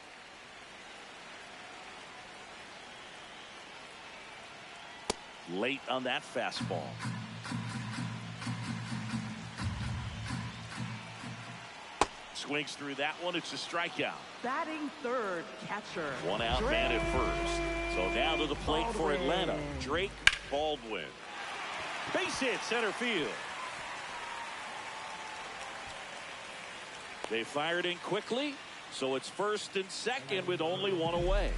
Late on that fastball. Swings through that one. It's a strikeout. Batting third, catcher. One out, man at first. So now to the plate for Atlanta. Drake Baldwin. Base hit, center field. They fired in quickly, so it's first and second with only one away.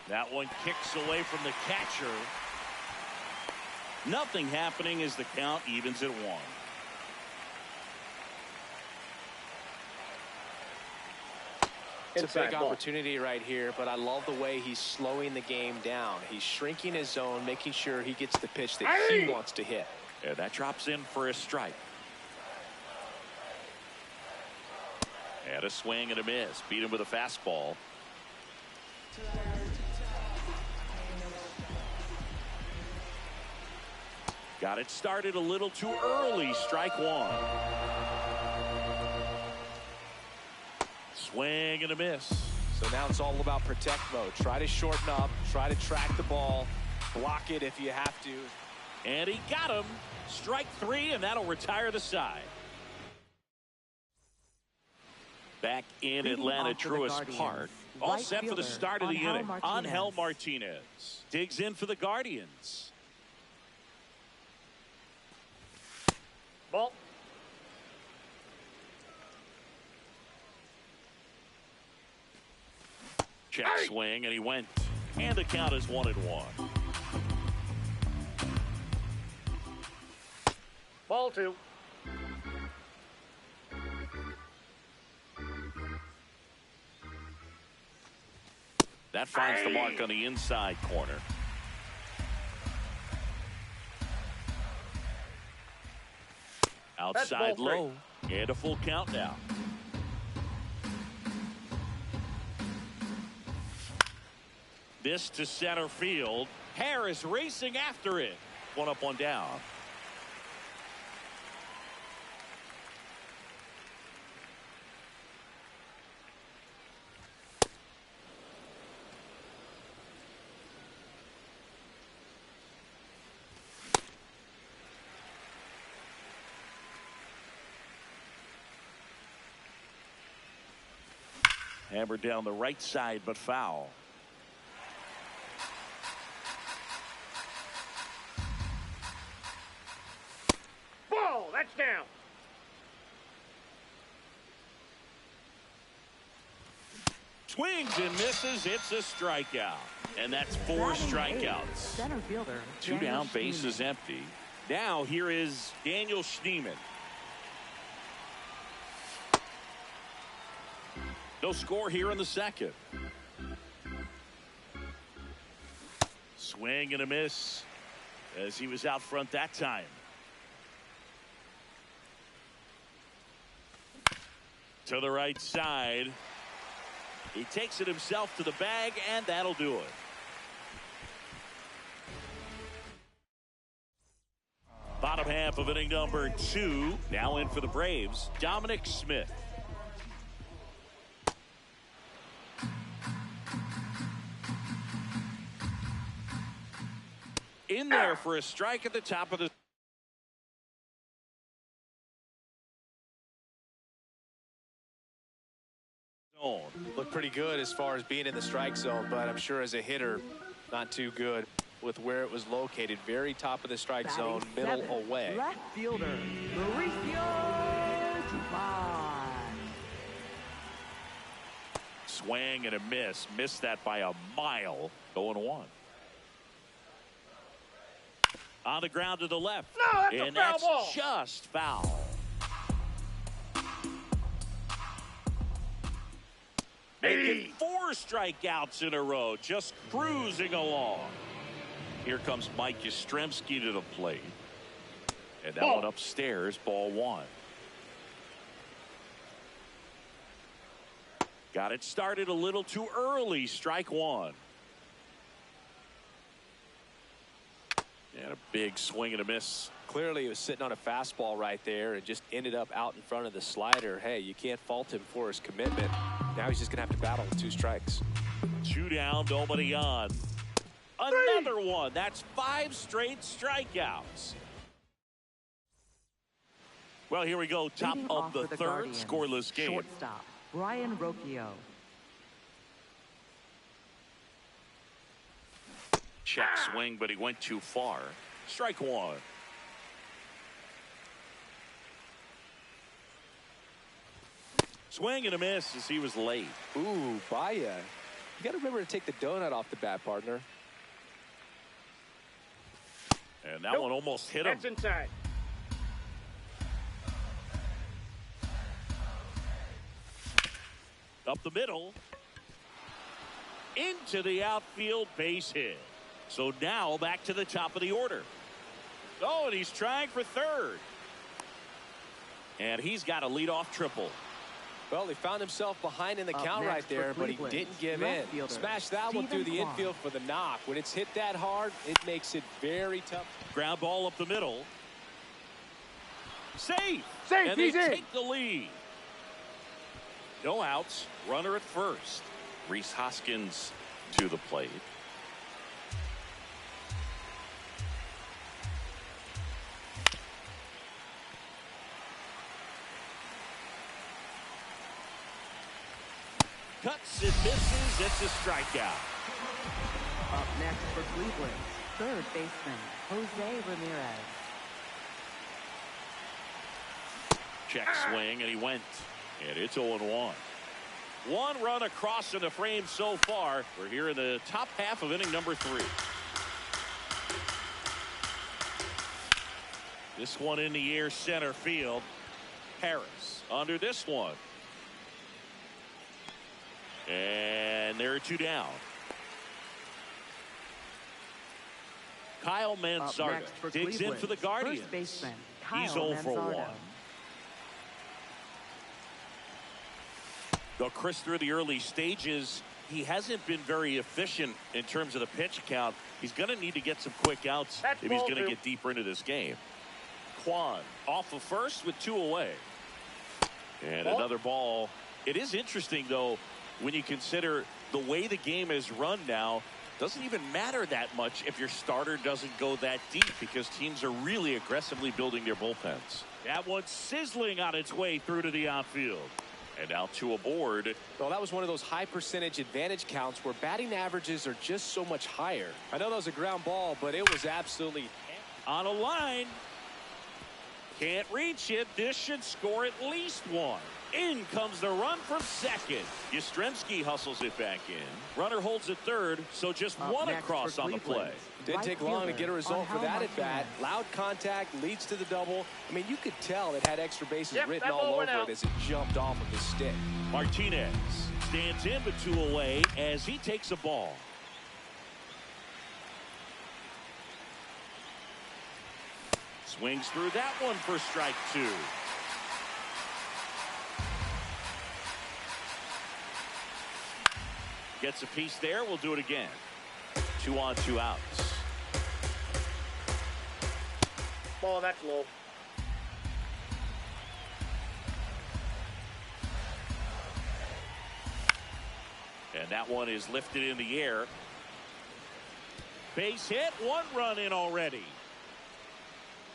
That one kicks away from the catcher. Nothing happening as the count evens at 1. It's a big opportunity right here, but I love the way he's slowing the game down. He's shrinking his zone, making sure he gets the pitch that he wants to hit. Yeah, that drops in for a strike. And a swing and a miss. Beat him with a fastball. Got it started a little too early. Strike 1. Swing and a miss. So now it's all about protect mode. Try to shorten up. Try to track the ball. Block it if you have to. And he got him. Strike 3, and that'll retire the side. Back in Atlanta, Truist Park. All set for the start of the inning. Angel Martinez digs in for the Guardians. Ball. Check swing, and he went. And the count is 1-1. Ball 2. That finds the mark on the inside corner. Outside low. And a full count now. This to center field. Harris racing after it. 1 up, 1 down. Hammered down the right side, but foul. Ball, that's down. Swings and misses. It's a strikeout. And that's 4 strikeouts. Center fielder. 2 down, base is empty. Now here is Daniel Schneemann. No score here in the second. Swing and a miss as he was out front that time. To the right side. He takes it himself to the bag, and that'll do it. Bottom half of inning number 2. Now in for the Braves, Dominic Smith. In there for a strike at the top of the zone. Looked pretty good as far as being in the strike zone, but I'm sure as a hitter, not too good with where it was located. Very top of the strike zone, middle away. Left fielder, Mauricio Dubon. Swing and a miss. Missed that by a mile. 0-1. On the ground to the left. No, that's and a foul that's ball. Just foul. Making 4 strikeouts in a row. Just cruising along. Here comes Mike Yastrzemski to the plate. And that one upstairs, ball 1. Got it started a little too early. Strike 1. And a big swing and a miss. Clearly he was sitting on a fastball right there and just ended up out in front of the slider. Hey, you can't fault him for his commitment. Now he's just going to have to battle with 2 strikes. 2 down, nobody on. Another one. That's 5 straight strikeouts. Well, here we go. Top Leading of off the for the 3rd, Guardians, scoreless game. Shortstop, Brian Rocchio. Check swing, but he went too far. Strike 1. Swing and a miss as he was late. Ooh, Baya. You got to remember to take the donut off the bat, partner. And that one almost hit him. That's inside. Up the middle. Into the outfield, base hit. So now back to the top of the order. Oh, and he's trying for 3rd. And he's got a leadoff triple. Well, he found himself behind in the Up count next right there, for but he Cleveland, didn't give left in. fielder, Smashed that one through the Stephen infield for the knock. When it's hit that hard, it makes it very tough. Ground ball up the middle. Safe. Safe, And they he's in. take the lead. No outs. Runner at first. Rhys Hoskins to the plate. Cuts and misses. It's a strikeout. Up next for Cleveland, 3rd baseman, Jose Ramirez. Check swing, and he went. And it's 0-1. 1 run across in the frame so far. We're here in the top half of inning number 3. This one in the air, center field. Harris under this one. And there are 2 down. Kyle Up Manzardo next for digs in Cleveland, for the Guardians. First baseman, Kyle He's 0 for 1. Manzardo. Though Chris, through the early stages, he hasn't been very efficient in terms of the pitch count. He's going to need to get some quick outs That's if he's ball going to 2. get deeper into this game. Kwan off of first with 2 away. And Ball. another ball. It is interesting, though, when you consider the way the game is run now. Doesn't even matter that much if your starter doesn't go that deep because teams are really aggressively building their bullpens. That one's sizzling on its way through to the outfield. And now 2 aboard. Well, that was one of those high percentage advantage counts where batting averages are just so much higher. I know that was a ground ball, but it was absolutely On a line. Can't reach it. This should score at least 1. In comes the run from second. Yastrzemski hustles it back in. Runner holds at 3rd, so just Up 1 next across for on the play. Cleveland, Didn't right take long to fielder, get a result for that Angel at bat. Martinez. Loud contact leads to the double. I mean, you could tell it had extra bases Yep, written that all ball over went out. it as it jumped off of the stick. Martinez stands in but 2 away as he takes a ball. Swings through that one for strike 2. Gets a piece there. We'll do it again. 2 on, 2 outs. Ball, that's low. And that one is lifted in the air. Base hit, 1 run in already.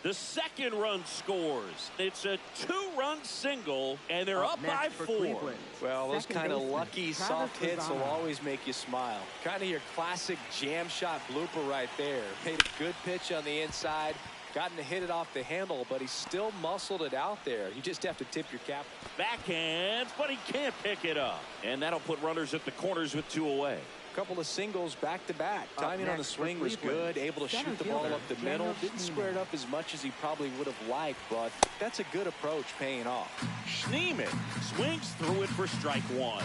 The second run scores. It's a 2-run single, and they're up by 4. Well, those Second kind of baseman, lucky, Travis soft hits will Lozano. always make you smile. Kind of your classic jam shot blooper right there. Made a good pitch on the inside, gotten to hit it off the handle, but he still muscled it out there. You just have to tip your cap. Backhands, but he can't pick it up. And that'll put runners at the corners with 2 away. Couple of singles back to back. Up Timing on the next for swing was Cleveland, good, able to center shoot the ball fielder, up the Daniel middle. Didn't square it Schneemann. up as much as he probably would have liked, but that's a good approach paying off. Schneemann swings through it for strike 1.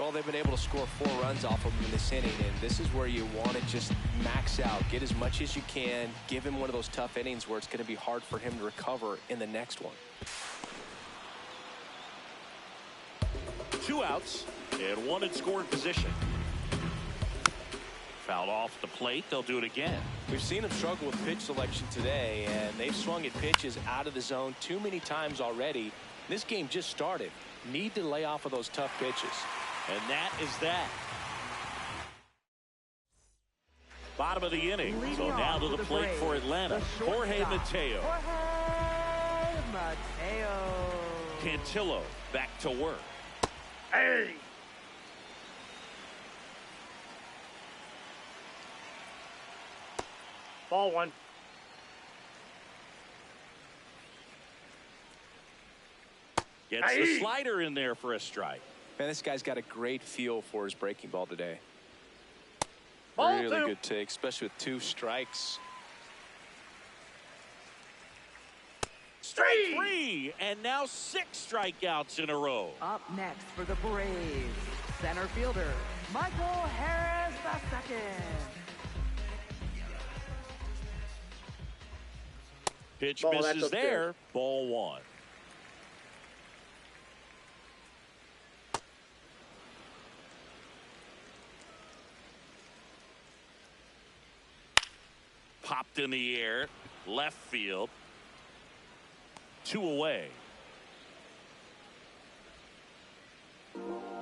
Well, they've been able to score 4 runs off of him in this inning, and this is where you want to just max out, get as much as you can, give him one of those tough innings where it's going to be hard for him to recover in the next one. 2 outs and 1 in scoring position. Fouled off the plate. They'll do it again. We've seen him struggle with pitch selection today, and they've swung at pitches out of the zone too many times already. This game just started. Need to lay off of those tough pitches. And that is that. Bottom of the inning. Leading So now off to the for plate Braves, for Atlanta. the Jorge shortstop, Mateo. Jorge Mateo. Cantillo back to work. Hey! Ball 1. Gets the slider in there for a strike. Man, this guy's got a great feel for his breaking ball today. Ball Really 2. good take, especially with 2 strikes. Strike 3, and now 6 strikeouts in a row. Up next for the Braves, center fielder, Michael Harris II. Pitch Ball, that's misses upstairs. there. Ball 1. Popped in the air, left field. 2 away.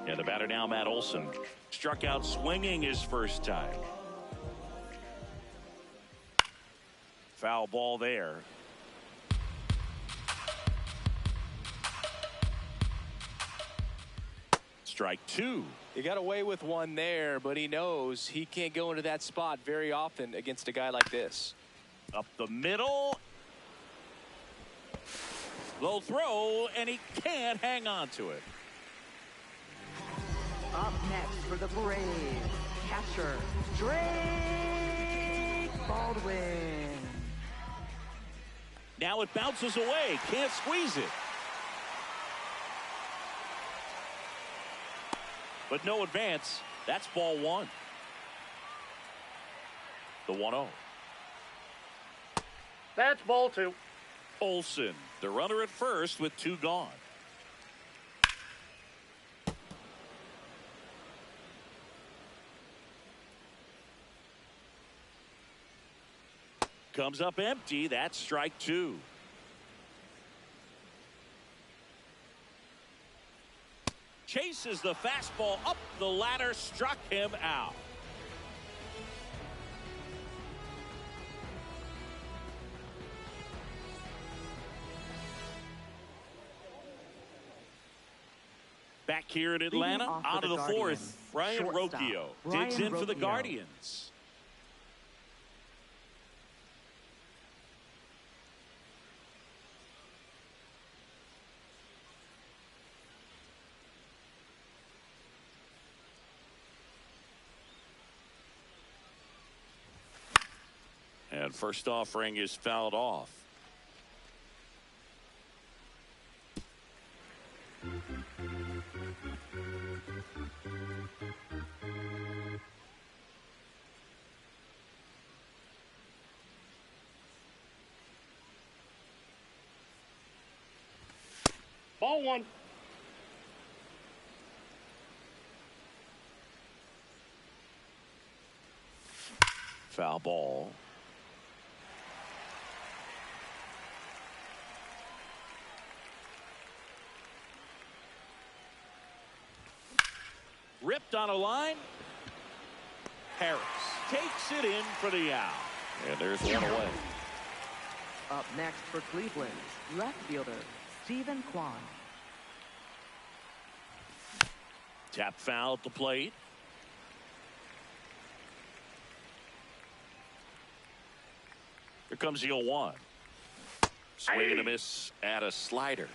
And the batter now, Matt Olson, struck out swinging his first time. Foul ball there. Strike 2. He got away with 1 there, but he knows he can't go into that spot very often against a guy like this. Up the middle. Low throw, and he can't hang on to it. Up next for the Braves, catcher, Drake Baldwin. Now it bounces away. Can't squeeze it. But no advance. That's ball 1. The 1-0. That's ball 2. Olson, the runner at first with 2 gone. Comes up empty. That's strike 2. Chases the fastball up the ladder, struck him out. Back here in Atlanta, off for out of the the Guardians, 4th, Brian shortstop, Rocchio Brian digs in for the Rocchio. Guardians. And first offering is fouled off. Ball 1. Foul ball. Ripped on a line. Harris takes it in for the out. And there's one away. Up next for Cleveland, left fielder Stephen Kwan. Tap foul at the plate. Here comes the 0-1. Swing and a miss at a slider.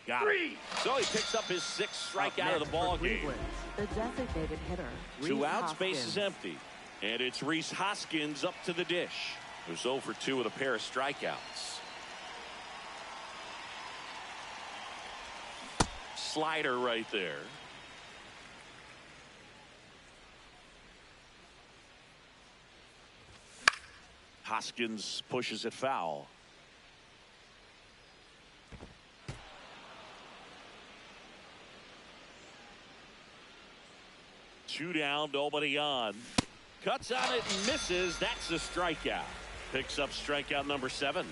Got it. So he picks up his 6th strikeout of the ball game. The designated hitter. 2 outs, Hoskins. base is empty. And it's Rhys Hoskins up to the dish. Who's 0 for 2 with a pair of strikeouts. Slider right there. Hoskins pushes it foul. Two down, nobody on. Cuts on it and misses. That's a strikeout. Picks up strikeout number 7.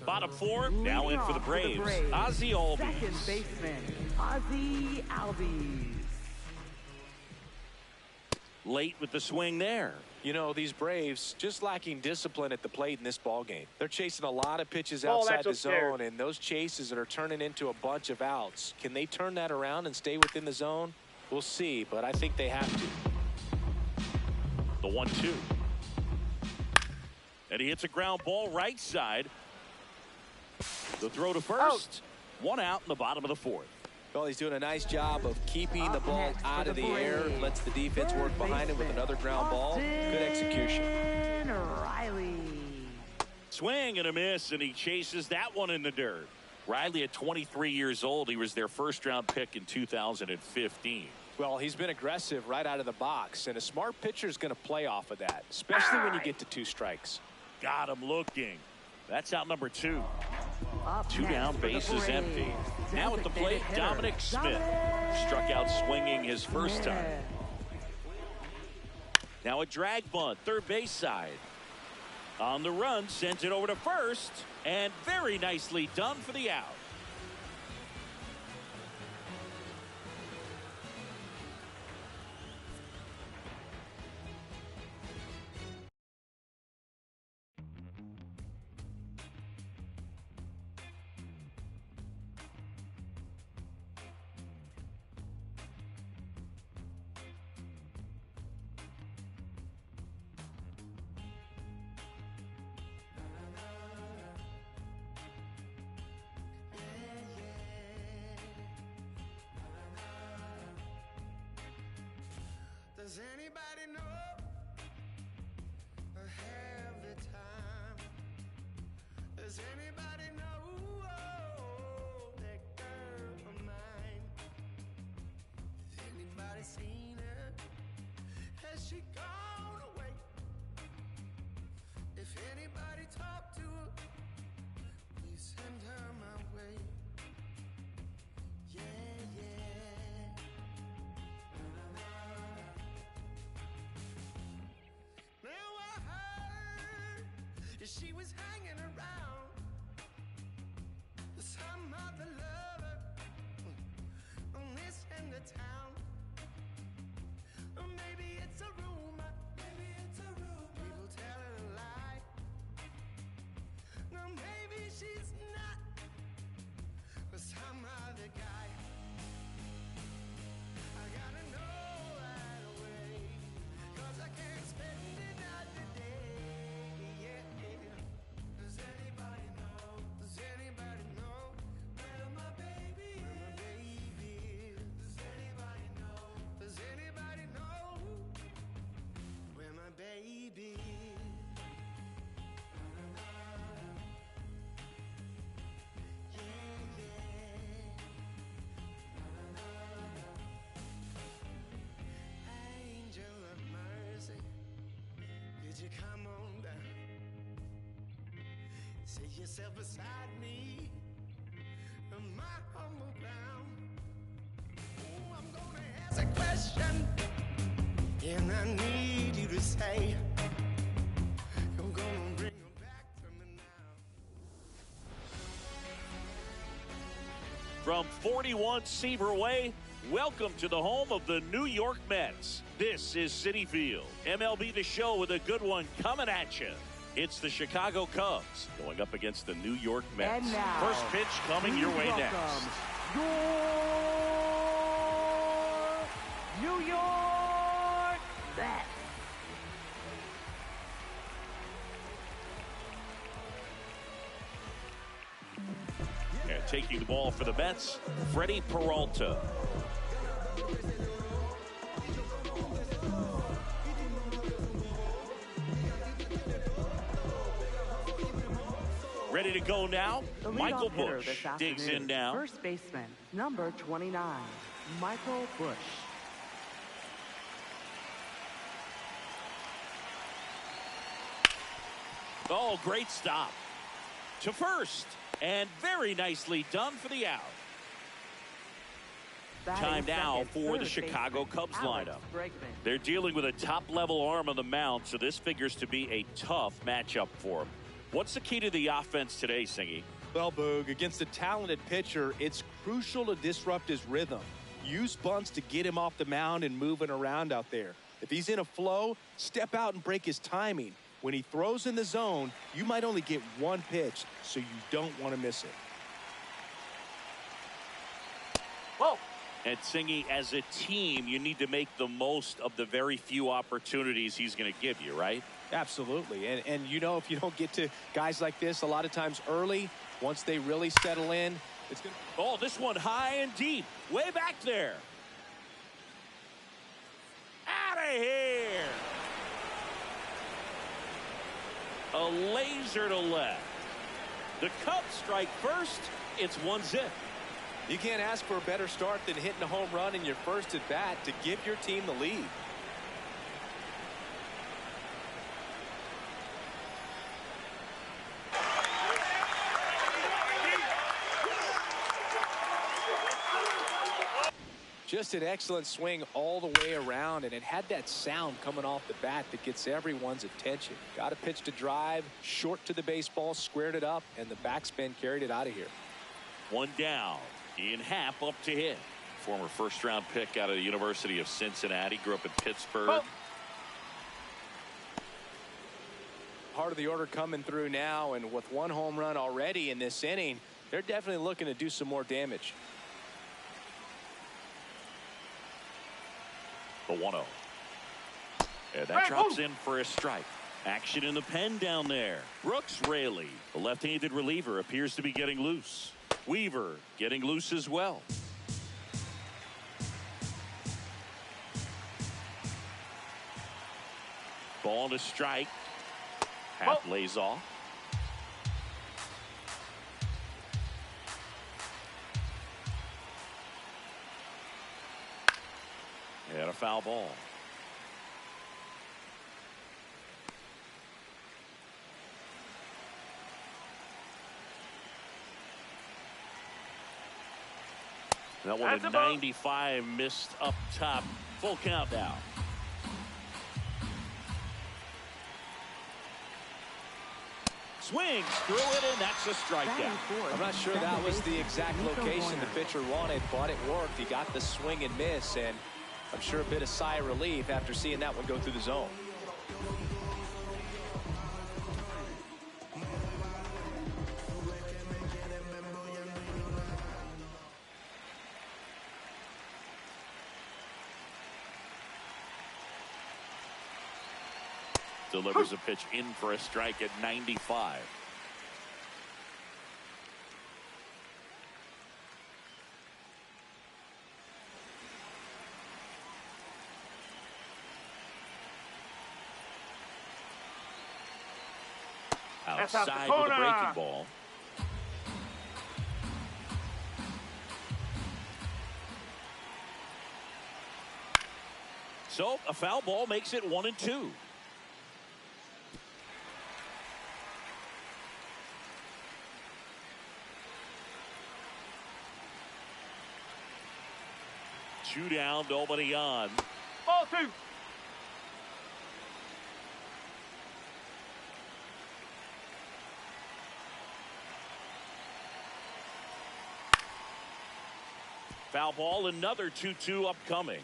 Bottom 4, now in for the Braves. Ozzie Albies. Second baseman, Ozzie Albies. Late with the swing there. You know, these Braves just lacking discipline at the plate in this ball game. They're chasing a lot of pitches Oh, outside that's the upstairs. zone, and those chases that are turning into a bunch of outs. Can they turn that around and stay within the zone? We'll see, but I think they have to. The 1-2. And he hits a ground ball right side. The throw to first. 1 out in the bottom of the 4th. Well, he's doing a nice job of keeping the ball next for out of the the air. Braves, Lets the defense work behind him with another ground ball. Good execution. Riley. Swing and a miss, and he chases that one in the dirt. Riley at 23 years old. He was their first-round pick in 2015. Well, he's been aggressive right out of the box, and a smart pitcher is going to play off of that, especially when you get to 2 strikes. Got him looking. That's out number 2. Up 2 down, next for the base is empty. Braves, Now at the plate, designated hitter, Dominic Smith. Struck out swinging his first time. Now a drag bunt, third base side. On the run, sends it over to first, and very nicely done for the out. Does anybody know I have the time? Does anybody know that girl of mine? Has anybody seen her? Has she gone away? If anybody talked to her, please send her my way. Yeah, yeah. She was hanging around some other lover on this end of town. Or maybe it's a rumor. People tell her a lie. No, maybe she's not for some other guy. I gotta know right away, 'cause I can't spend another day. Yeah. Set yourself beside me on my humble ground. Oh, I'm gonna ask a question, and I need you to say, you're gonna bring them back to me now. From 41 Seaver Way, welcome to the home of the New York Mets. This is Citi Field. MLB The Show with a good one coming at you. It's the Chicago Cubs going up against the New York Mets. And now, first pitch coming your way next. Your New York Mets. And taking the ball for the Mets, Freddie Peralta. Ready to go now. The Michael leadoff hitter Busch this digs afternoon, in now. First baseman, number 29, Michael Busch. Oh, great stop. To first. And very nicely done for the out. Time now for the Chicago Cubs lineup. They're dealing with a top-level arm on the mound, so this figures to be a tough matchup for them. What's the key to the offense today, Singy? Well, Boog, against a talented pitcher, it's crucial to disrupt his rhythm. Use bunts to get him off the mound and moving around out there. If he's in a flow, step out and break his timing. When he throws in the zone, you might only get one pitch, so you don't want to miss it. Whoa. And Singy, as a team, you need to make the most of the very few opportunities he's going to give you, right? Absolutely. And you know, if you don't get to guys like this a lot of times early, once they really settle in, it's going to... Oh, this one high and deep. Way back there. Out of here. A laser to left. The Cubs strike first. It's 1-0. You can't ask for a better start than hitting a home run in your first at bat to give your team the lead. Just an excellent swing all the way around, and it had that sound coming off the bat that gets everyone's attention. Got a pitch to drive, short to the baseball, squared it up, and the backspin carried it out of here. One down. Ian Happ up to hit. Former first-round pick out of the University of Cincinnati. Grew up in Pittsburgh. Oh. Part of the order coming through now, and with one home run already in this inning, they're definitely looking to do some more damage. The 1-0. And that drops in for a strike. Action in the pen down there. Brooks Raley, the left-handed reliever, appears to be getting loose. Weaver getting loose as well. Ball to strike. Half lays off. And a foul ball. That one at 95 missed up top. Full count now. Swings through it, and that's a strikeout. I'm not sure that was the exact location the pitcher wanted, but it worked. He got the swing and miss, and I'm sure a bit of sigh of relief after seeing that one go through the zone. Delivers a pitch in for a strike at 95. Outside with a breaking ball. So a foul ball makes it 1-2. 2 down, nobody on. Ball 2. Foul ball, another 2-2 upcoming.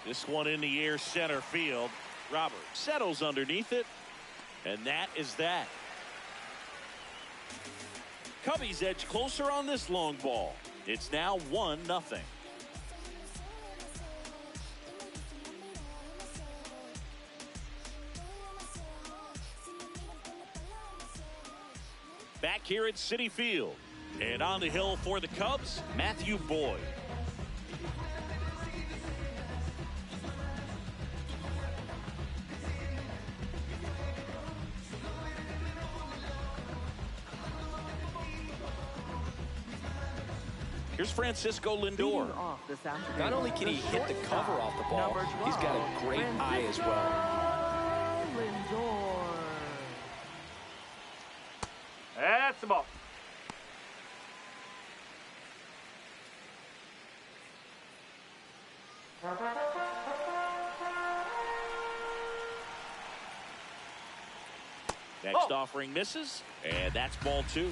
This one in the air, center field. Robert settles underneath it, and that is that. Cubbies edge closer on this long ball. It's now 1-0. Back here at Citi Field, and on the hill for the Cubs, Matthew Boyd. Here's Francisco Lindor. Off this afternoon, Not only can he hit the cover off the ball, number he's got 12, a great eye as well. Lindor. That's the ball. Next offering misses, and that's ball 2.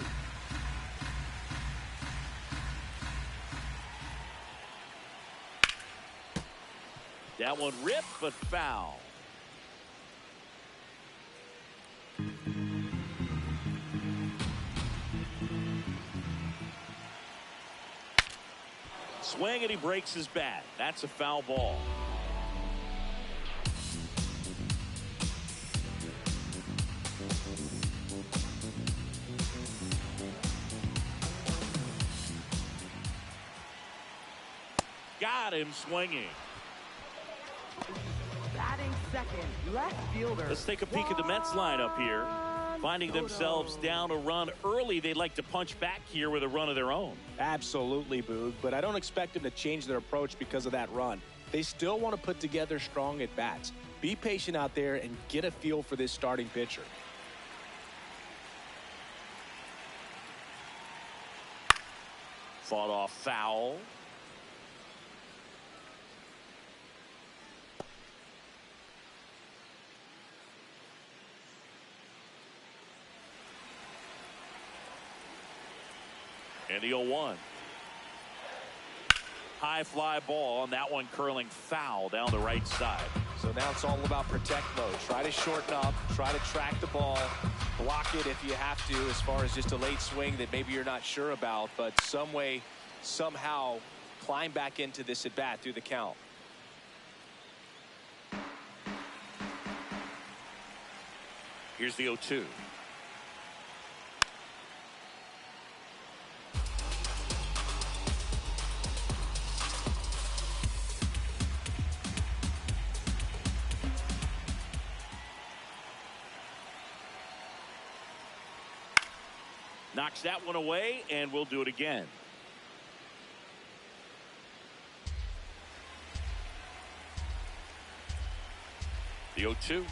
That one ripped, but foul. Swing, and he breaks his bat. That's a foul ball. Got him swinging. Batting second, left fielder. Let's take a peek at the Mets lineup here. Finding themselves down a run early, they'd like to punch back here with a run of their own. Absolutely, Boog, but I don't expect them to change their approach because of that run. They still want to put together strong at-bats. Be patient out there and get a feel for this starting pitcher. Fought off foul. And the 0-1. High fly ball, and that one curling foul down the right side. So now it's all about protect mode. Try to shorten up, try to track the ball, block it if you have to, as far as just a late swing that maybe you're not sure about, but some way, somehow climb back into this at bat through the count. Here's the 0-2. Knocks that one away, and we'll do it again. The 0-2.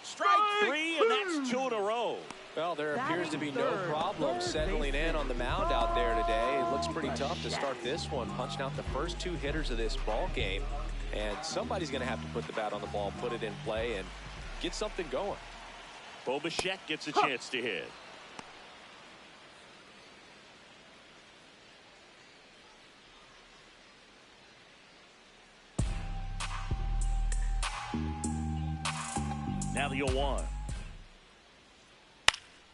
Strike 3, and that's 2 in a row. Well, there appears to be no problem settling in on the mound out there today. It looks pretty tough to start this one, punching out the first 2 hitters of this ball game. And somebody's going to have to put the bat on the ball, put it in play, and get something going. Bo Bichette gets a chance to hit. Now the 0-1.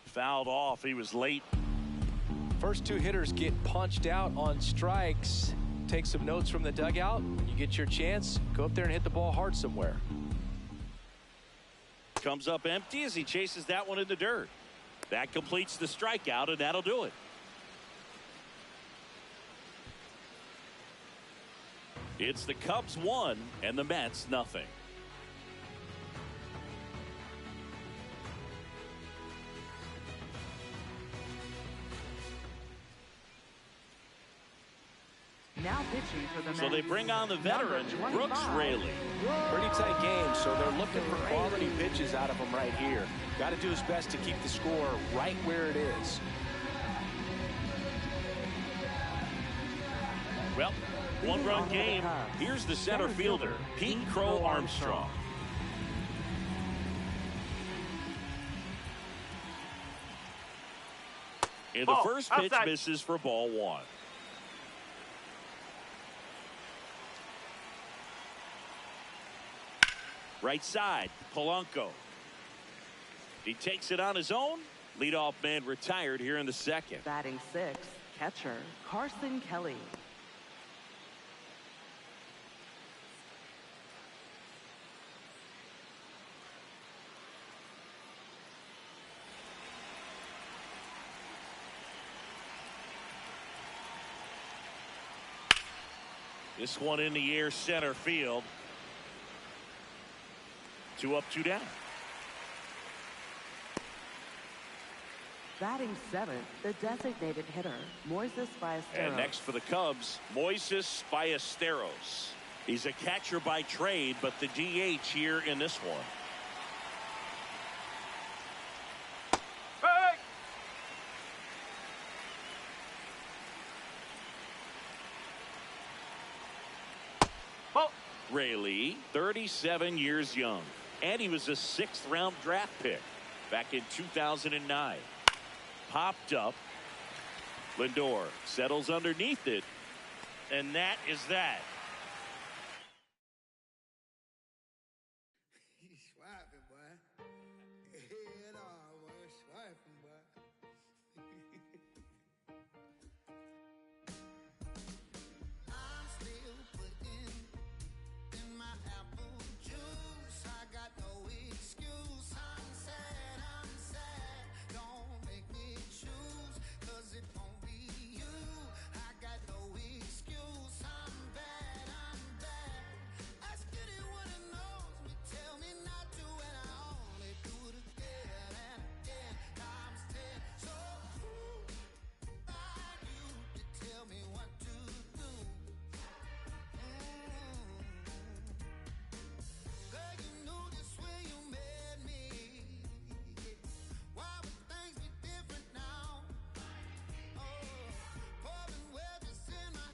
Fouled off. He was late. First 2 hitters get punched out on strikes. Take some notes from the dugout. You get your chance, go up there and hit the ball hard somewhere. Comes up empty as he chases that one in the dirt. That completes the strikeout, and that'll do it. It's the Cubs 1 and the Mets nothing. Now pitching for the So they Mets, bring on the veteran, number Brooks 25, Raley. Pretty tight game, so they're looking for quality pitches out of him right here. Got to do his best to keep the score right where it is. Well, one-run game. Here's the center fielder, Pete Crow Armstrong. And the first pitch misses for ball one. Right side, Polanco. He takes it on his own. Leadoff man retired here in the second. Batting sixth, catcher Carson Kelly. This one in the air, center field. 2 up, 2 down. Batting seventh, the designated hitter, Moises Ballesteros. And next for the Cubs, Moises Ballesteros. He's a catcher by trade, but the DH here in this one. Raley, 37 years young, and he was a 6th-round draft pick back in 2009. Popped up. Lindor settles underneath it, and that is that. He's swiping, boy. Head on, boy. Swiping, boy. I'm still putting in my apple juice. I got no excuse. I'm sad. Don't make me choose, 'cause it won't be you. I got no excuse. I'm bad. Ask anyone who knows me. Tell me not to, and I only do it again and again. Times 10. So who are you to tell me what to do? Girl, you knew this when you met me. Why would things be different now? Pouring wedges in my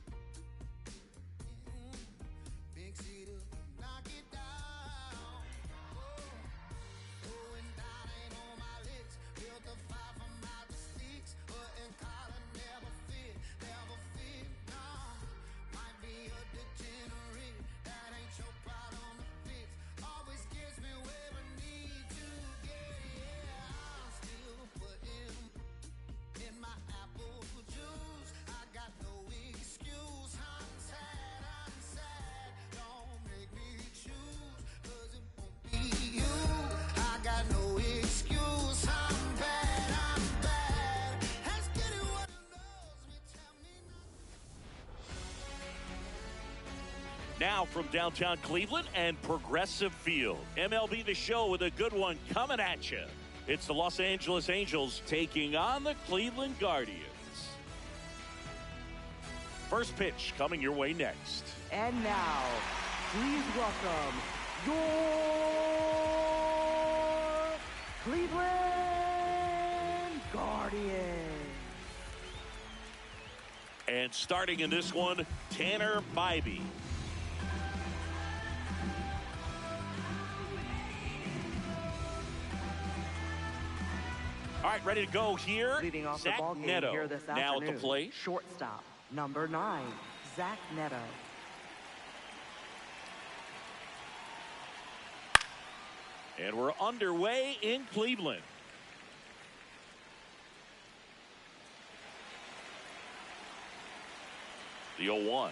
big city, knock it down. Going down ain't on my list. Built a fire from out the sticks, but in collar never fit. No, might be a degenerate. That ain't your problem to fix. Always gives me where I need to get. Yeah, I'm still putting in my apple juice. I got no excuse. I'm sad. Don't make me choose, 'cause it won't be you. I got no excuse. I'm bad. Ask anyone who knows me. Tell me not. Now from downtown Cleveland and Progressive Field. MLB The Show with a good one coming at you. It's the Los Angeles Angels taking on the Cleveland Guardians. First pitch coming your way next. And now, please welcome your Cleveland Guardians. And starting in this one, Tanner Bybee. All right, ready to go here. Leading off Zach the ball game Neto here this now afternoon. at the plate. Shortstop, number 9, Zach Neto. And we're underway in Cleveland. The 0-1.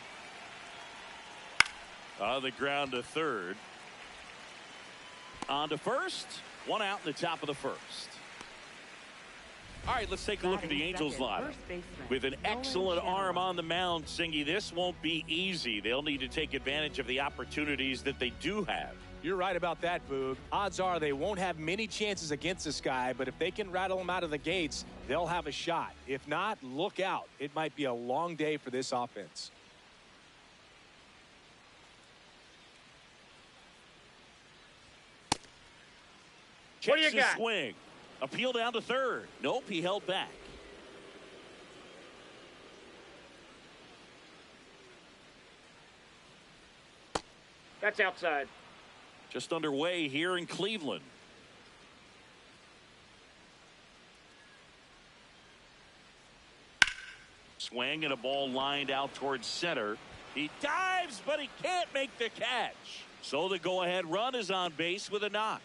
On the ground to third. On to first. One out in the top of the first. All right, let's take a look at the Angels lineup. With an excellent arm on the mound, Singy, this won't be easy. They'll need to take advantage of the opportunities that they do have. You're right about that, Boog. Odds are they won't have many chances against this guy, but if they can rattle him out of the gates, they'll have a shot. If not, look out. It might be a long day for this offense. What do you Checks his got? swing. Appeal down to third. Nope, he held back. That's outside. Just underway here in Cleveland. Swing and a ball lined out towards center. He dives, but he can't make the catch. So the go-ahead run is on base with a knock.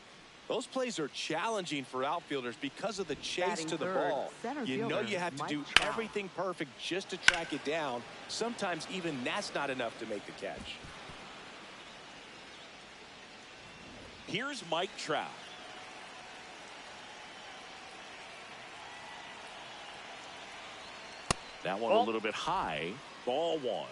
Those plays are challenging for outfielders because of the chase Batting to the third, ball. center You know fielder you have to Mike do Trout. everything perfect just to track it down. Sometimes even that's not enough to make the catch. Here's Mike Trout. That one a little bit high. Ball one.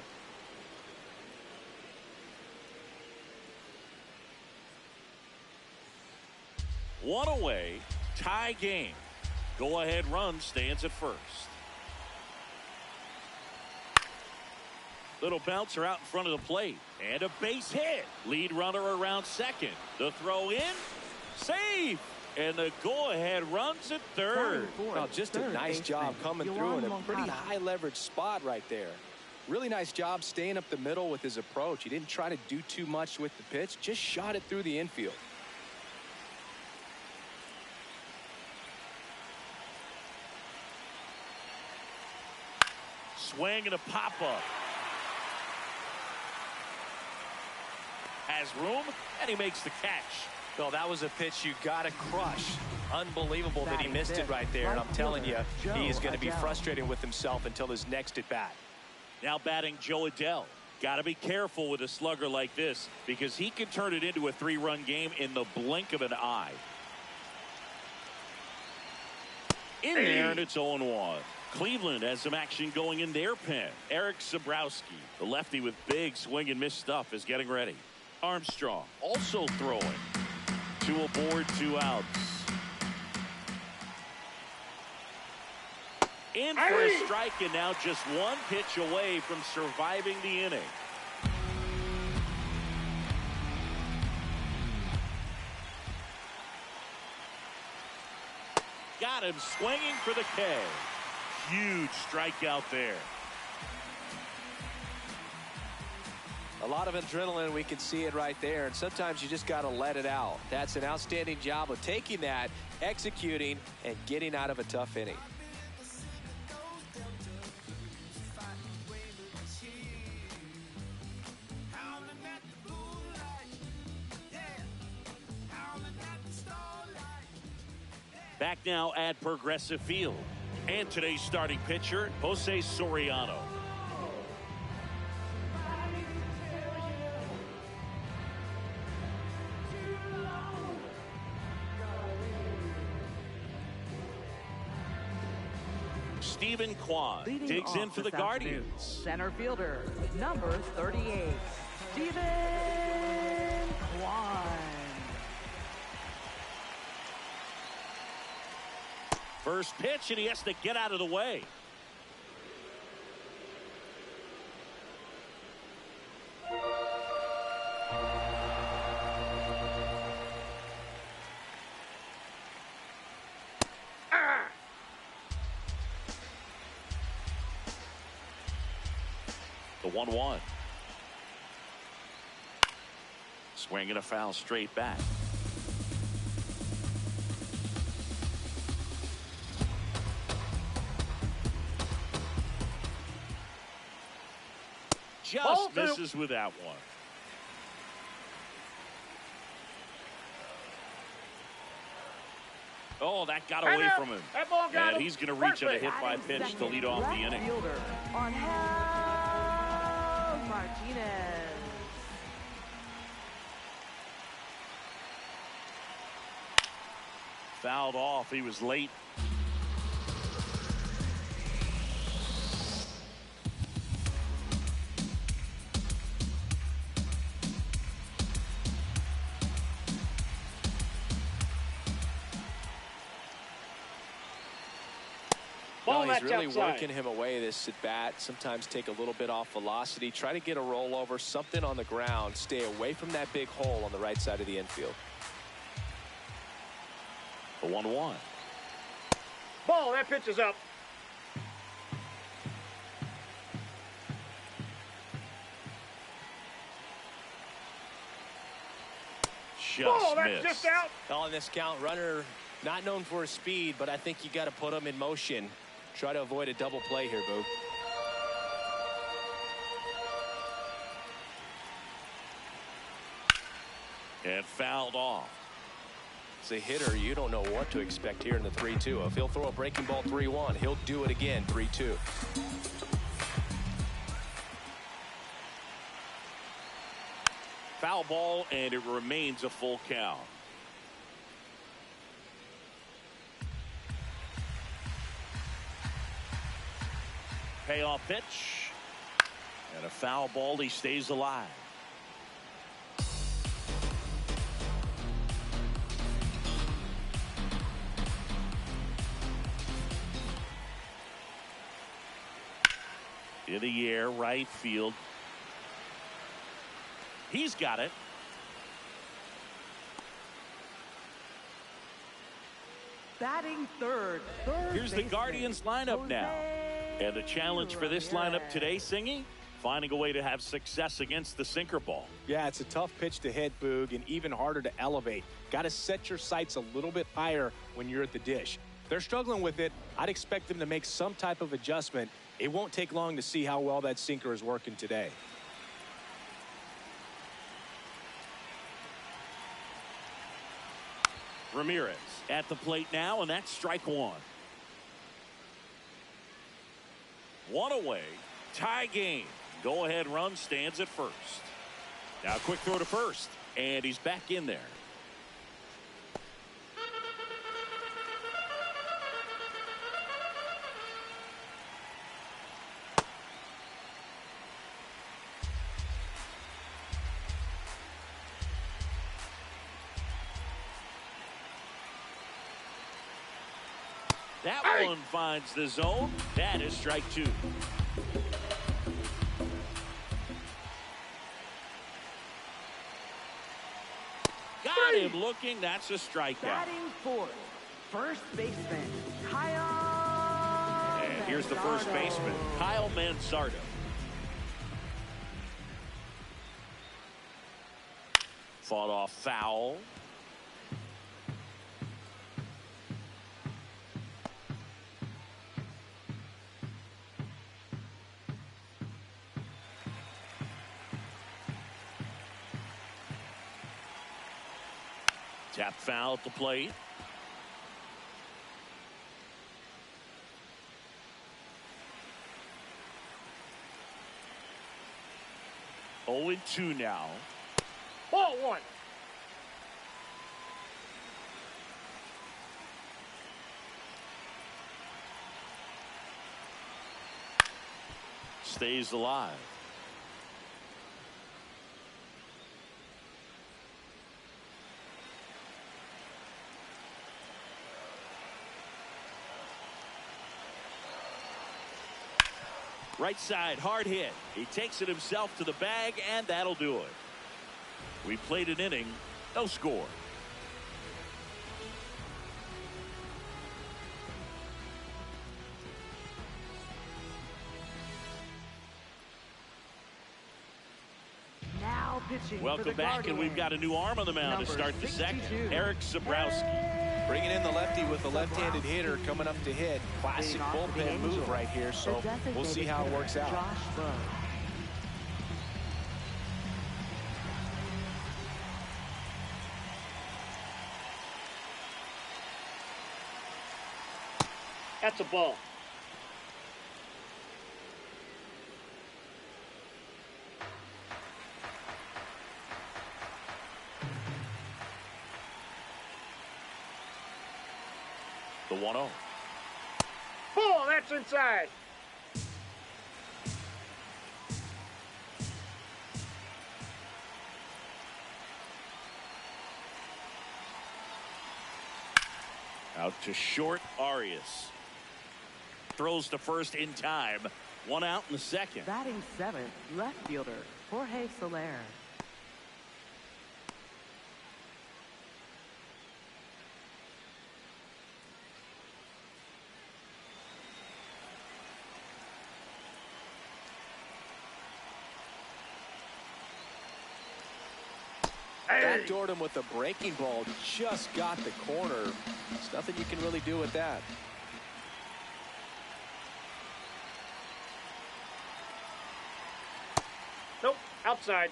One away. Tie game. Go ahead run stands at first. Little bouncer out in front of the plate. And a base hit. Lead runner around second. The throw in. Safe. And the go-ahead runs at third. Well, just a nice job coming through in a pretty high leverage spot right there. Really nice job staying up the middle with his approach. He didn't try to do too much with the pitch. Just shot it through the infield. Swing and a pop-up. Has room, and he makes the catch. Well, that was a pitch you got to crush. Unbelievable that he missed it right there. And I'm telling you, he is going to be frustrated with himself until his next at bat. Now batting Joe Adell. Got to be careful with a slugger like this because he can turn it into a 3-run game in the blink of an eye. In there, and it's 0-1. Cleveland has some action going in their pen. Eric Sabrowski, the lefty with big swing and miss stuff, is getting ready. Armstrong also throwing. 2 aboard, 2 outs. In for a strike, and now just 1 pitch away from surviving the inning. Got him swinging for the K. Huge strikeout there. A lot of adrenaline, we can see it right there, and sometimes you just got to let it out. That's an outstanding job of taking that, executing, and getting out of a tough inning. Back now at Progressive Field. And today's starting pitcher, Jose Soriano. Stephen Kwan Leading digs off in for the this afternoon, Guardians. Center fielder, number 38, Stephen Kwan. First pitch, and he has to get out of the way. The 1-1. Swing and a foul straight back. Just misses with that one. Oh, that got away from him. That ball got And him. he's going to reach on a Perfect. hit by pitch to lead off the inning. Fielder on Martinez. Fouled off. He was late. Well, he's really working him away this at bat. Sometimes take a little bit off velocity. Try to get a rollover, something on the ground. Stay away from that big hole on the right side of the infield. The 1-1. Ball, that pitch is up. Just that's missed. just out. On this count, runner not known for his speed, but I think you got to put him in motion. Try to avoid a double play here, Boog. And fouled off. As a hitter, you don't know what to expect here in the 3-2. If he'll throw a breaking ball 3-1, he'll do it again 3-2. Foul ball, and it remains a full count. Payoff pitch. And a foul ball. He stays alive. In the air, right field. He's got it. Batting third. Here's the Guardians lineup now. And the challenge for this lineup today, Singy, finding a way to have success against the sinker ball. Yeah, it's a tough pitch to hit, Boog, and even harder to elevate. Got to set your sights a little bit higher when you're at the dish. If they're struggling with it, I'd expect them to make some type of adjustment. It won't take long to see how well that sinker is working today. Ramirez at the plate now, and that's strike one. One away. Tie game. Go ahead run stands at first. Now quick throw to first, and he's back in there. That one finds the zone. That is strike two. Got him looking. That's a strikeout. Batting fourth. First baseman, Kyle. And here's the first baseman, Kyle Mansardo. Fought off foul. Tap foul at the plate. Oh, 0-2 now. Ball one. Stays alive. Right side, hard hit. He takes it himself to the bag, and that'll do it. We played an inning, no score. Now pitching. Welcome back, and we've got a new arm on the mound to start the second. Eric Zabrowski. Bringing in the lefty with the left-handed hitter coming up to hit. Classic bullpen move right here, so we'll see how it works out. That's a ball. The 1-0. Ball, that's inside. Out to short, Arias. Throws to first in time. One out in the second. Batting seventh, left fielder, Jorge Soler. Backdoored him with a breaking ball. Just got the corner. There's nothing you can really do with that. Nope, outside.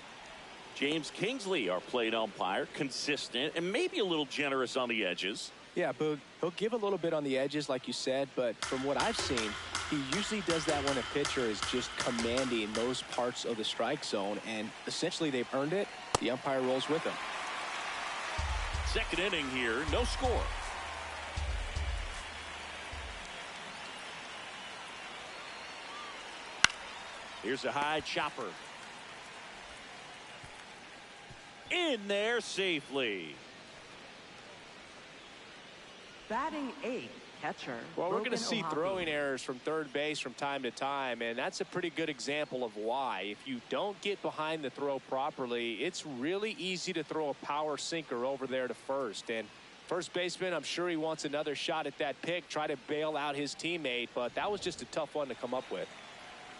James Kingsley, our plate umpire, consistent and maybe a little generous on the edges. Yeah, Boog, he'll give a little bit on the edges, like you said, but from what I've seen, he usually does that when a pitcher is just commanding those parts of the strike zone, and essentially they've earned it. The umpire rolls with him. Second inning here, no score. Here's a high chopper. In there safely. Batting 8th, catcher. Well, we're going to Logan see O'Hoppe. throwing errors from third base from time to time, and that's a pretty good example of why. If you don't get behind the throw properly, it's really easy to throw a power sinker over there to first. And first baseman, I'm sure he wants another shot at that pick, try to bail out his teammate, but that was just a tough one to come up with.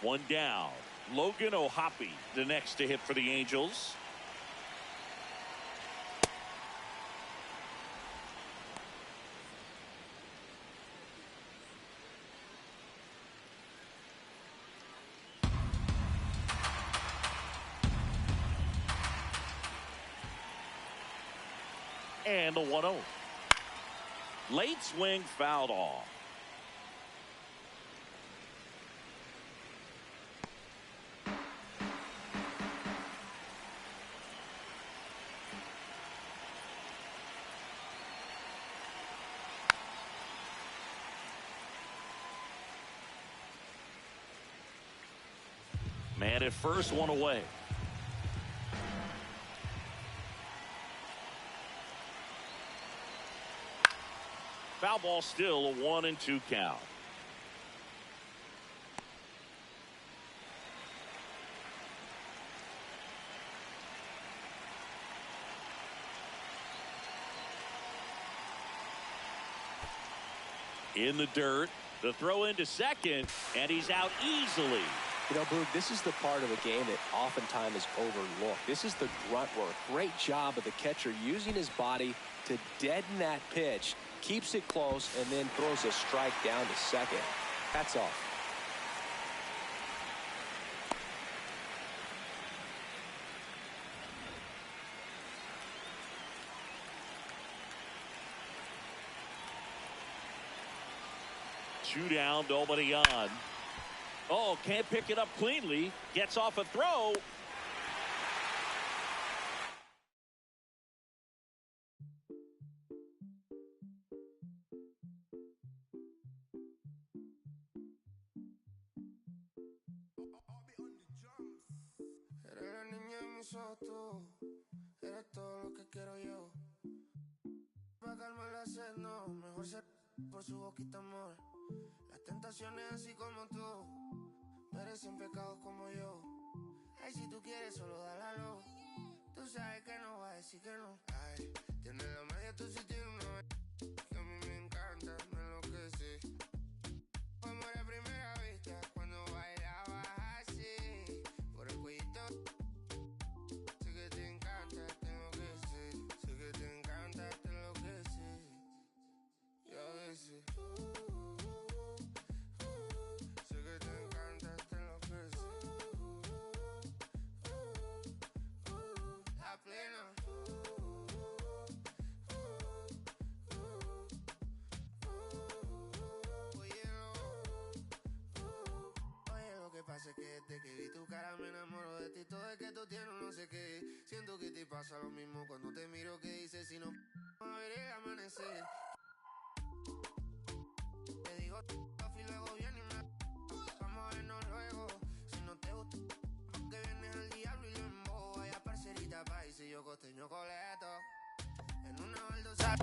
One down. Logan O'Hoppe, the next to hit for the Angels. And a 1-0. Late swing fouled off. Man at first, one away. Foul ball, still a 1-2 count. In the dirt, the throw into second, and he's out easily. You know, Boog, this is the part of the game that oftentimes is overlooked. This is the grunt work. Great job of the catcher using his body to deaden that pitch, keeps it close, and then throws a strike down to second. That's all. Two down, nobody on. Oh, can't pick it up cleanly. Gets off a throw. Eres la niña de mis ojos, tú. Eres todo lo que quiero yo. Pa' calmar la sed, no. Mejor ser por su boquita, amor. Las tentaciones así como tú merecen pecados como yo. Ay, si tú quieres, solo dale a lo. Tú sabes que no va a decir que no. Ay, tienes la magia, tú sí tienes una que a mí me encanta, me enloquece. Fue amor a primera vista cuando bailabas así. Por el cuellito. Sé que te encanta, te enloquece. Sé que te encanta, te enloquece. Y a veces sé que te encanta, te enloquece. La plena. Oye, lo que pasa es que desde que vi tu cara me enamoro de ti. Todo es que tú tienes no sé qué. Siento que te pasa lo mismo cuando te miro, que dices si no a ver el amanecer. Te digo y luego viene y me vamos a vernos luego. Si no te gusta que vienes al diablo y lo embobo. Vaya parcerita país y yo costeño coleto. En una baldosa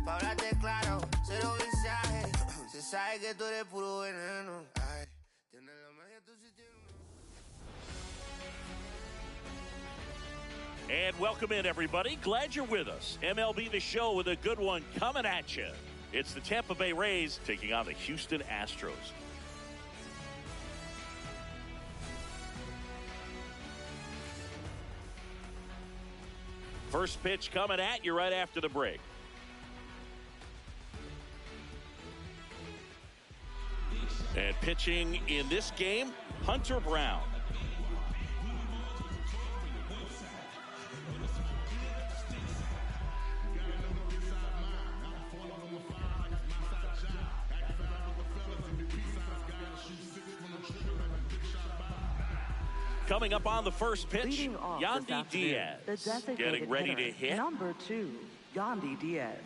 pa' hablarte claro, cero mensaje. Se sabe que tú eres puro veneno. Ay, tienes la magia, tú sí tienes. And welcome in, everybody. Glad you're with us. MLB The Show with a good one coming at you. It's the Tampa Bay Rays taking on the Houston Astros. First pitch coming at you right after the break. And pitching in this game, Hunter Brown. Coming up on the first pitch, Leading off this Yandy afternoon, Diaz the designated getting ready to hitter, hit. Number 2, Yandy Diaz.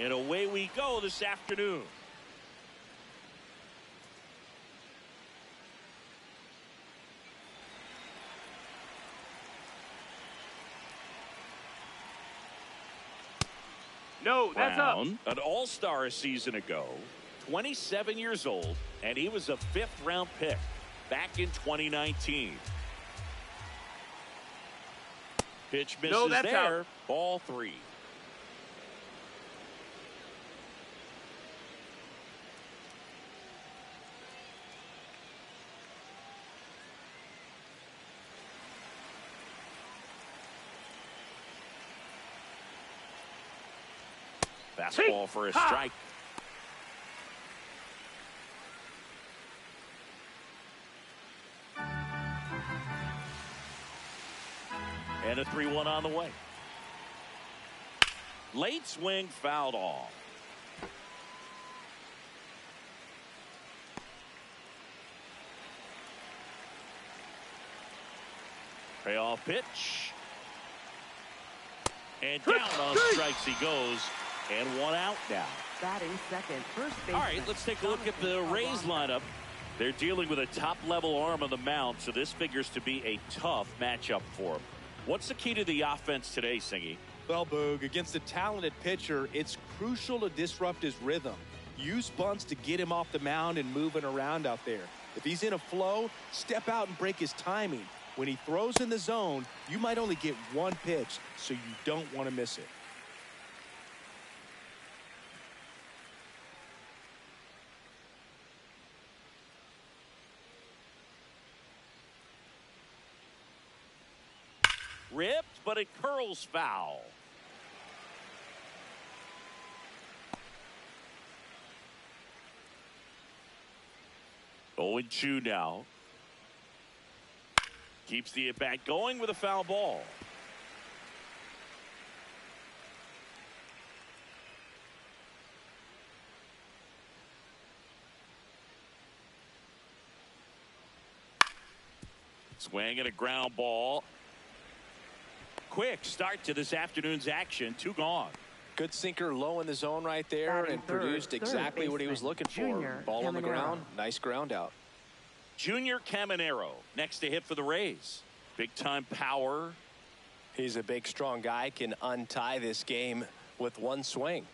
And away we go this afternoon. No, that's up. Brown, an all-star a season ago, 27 years old, and he was a 5th-round pick back in 2019. Pitch misses No, that's there. out. Ball 3. Fastball for a strike. And a 3-1 on the way. Late swing fouled off. Payoff pitch. And down on strikes he goes. And 1 out now. Batting second, first baseman. All right, let's take a look at the Rays lineup. They're dealing with a top-level arm on the mound, so this figures to be a tough matchup for them. What's the key to the offense today, Singy? Well, Boog, against a talented pitcher, it's crucial to disrupt his rhythm. Use bunts to get him off the mound and moving around out there. If he's in a flow, step out and break his timing. When he throws in the zone, you might only get 1 pitch, so you don't want to miss it. Ripped, but it curls foul. Oh, and 2 now. Keeps the at-bat going with a foul ball. Swing and a ground ball. Quick start to this afternoon's action. 2 gone. Good sinker low in the zone right there Batting and third, produced exactly what he was baseman, looking for. Junior Ball on the Caminero. ground. Nice ground out. Junior Caminero next to hit for the Rays. Big time power. He's a big, strong guy. Can untie this game with 1 swing.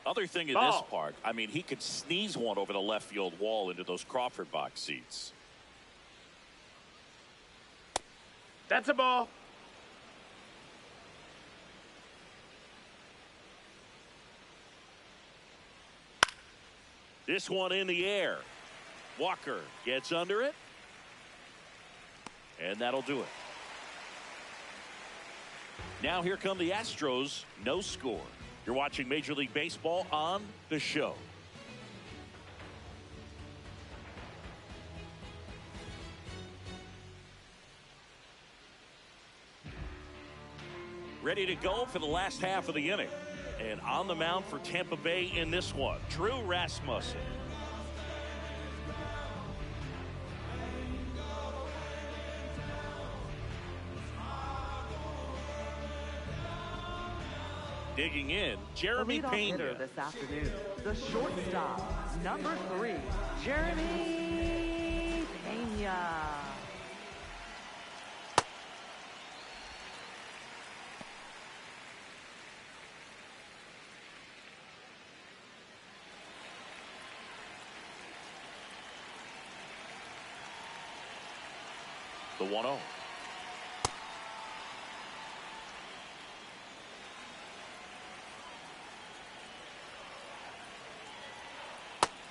Other thing in this part, I mean, he could sneeze one over the left field wall into those Crawford box seats. That's a ball. This one in the air. Walker gets under it. And that'll do it. Now here come the Astros. No score. You're watching Major League Baseball on The Show. Ready to go for the last half of the inning. And on the mound for Tampa Bay in this one, Drew Rasmussen. Digging in, Jeremy the leadoff hitter Pena. this afternoon, the shortstop, number 3, Jeremy Pena. The 1-0.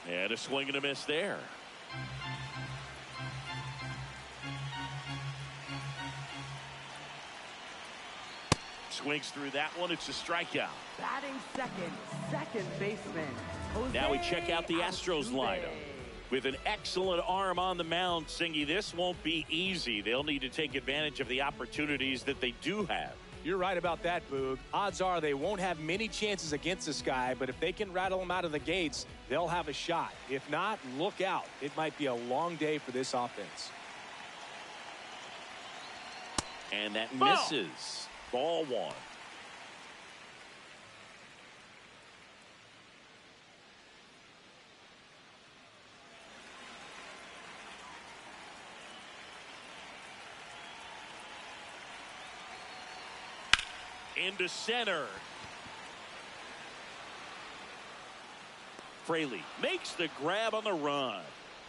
And a swing and a miss there. Swings through that one. It's a strikeout. Batting second baseman. Now we check out the Astros lineup. With an excellent arm on the mound, Singy, this won't be easy. They'll need to take advantage of the opportunities that they do have. You're right about that, Boog. Odds are they won't have many chances against this guy, but if they can rattle him out of the gates, they'll have a shot. If not, look out. It might be a long day for this offense. And that misses. Ball 1. Into center. Fraley makes the grab on the run.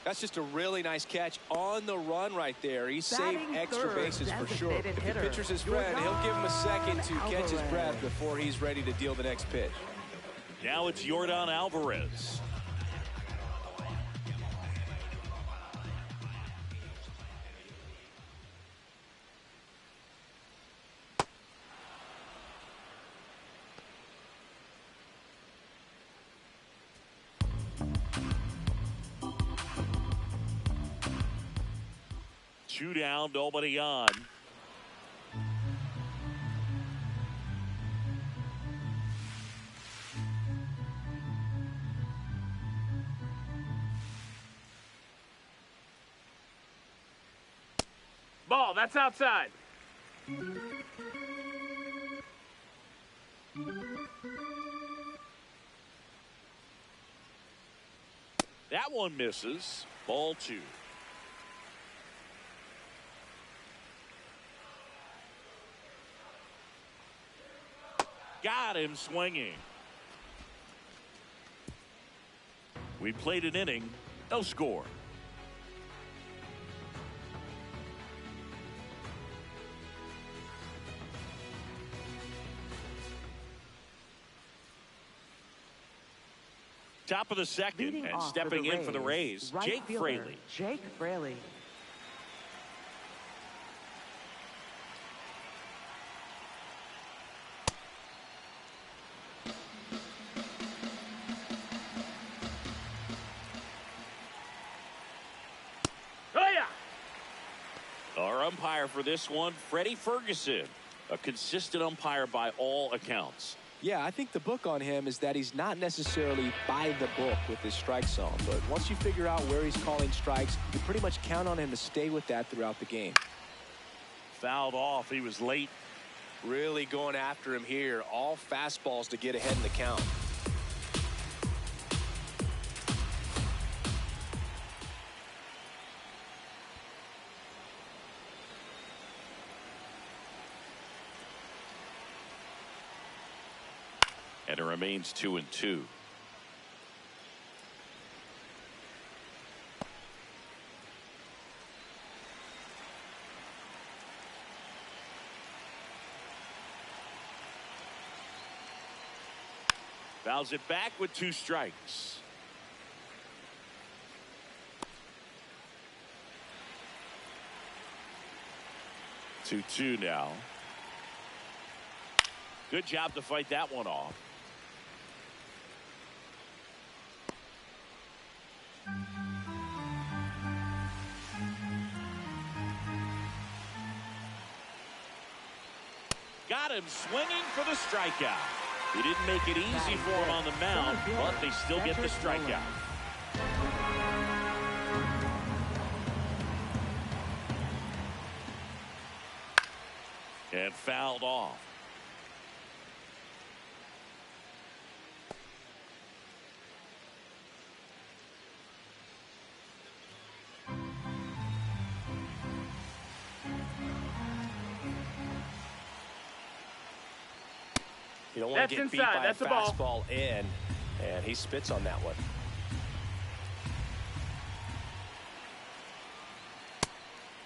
That's just a really nice catch on the run right there. He saved Batting extra third, bases for sure. If the hitter, pitcher's his friend, he'll give him a second to catch his breath before he's ready to deal the next pitch. Now it's Yordan Alvarez. Two down, nobody on. Ball, that's outside. That one misses. Ball 2. Got him swinging. We played an inning, no score. Top of the second, Leading and off stepping in for the Rays, right Jake fielder, Fraley. Jake Fraley. Our umpire for this one, Freddie Ferguson, a consistent umpire by all accounts. Yeah, I think the book on him is that he's not necessarily by the book with his strike zone, but once you figure out where he's calling strikes, you pretty much count on him to stay with that throughout the game. Fouled off. He was late. Really going after him here. All fastballs to get ahead in the count. And it remains 2-2. Fouls it back with 2 strikes. Two now. Good job to fight that one off. Got him swinging for the strikeout. He didn't make it easy for him on the mound, but they still get the strikeout. And fouled off. You don't want to get beat by That's a a ball. fastball in, and he spits on that one.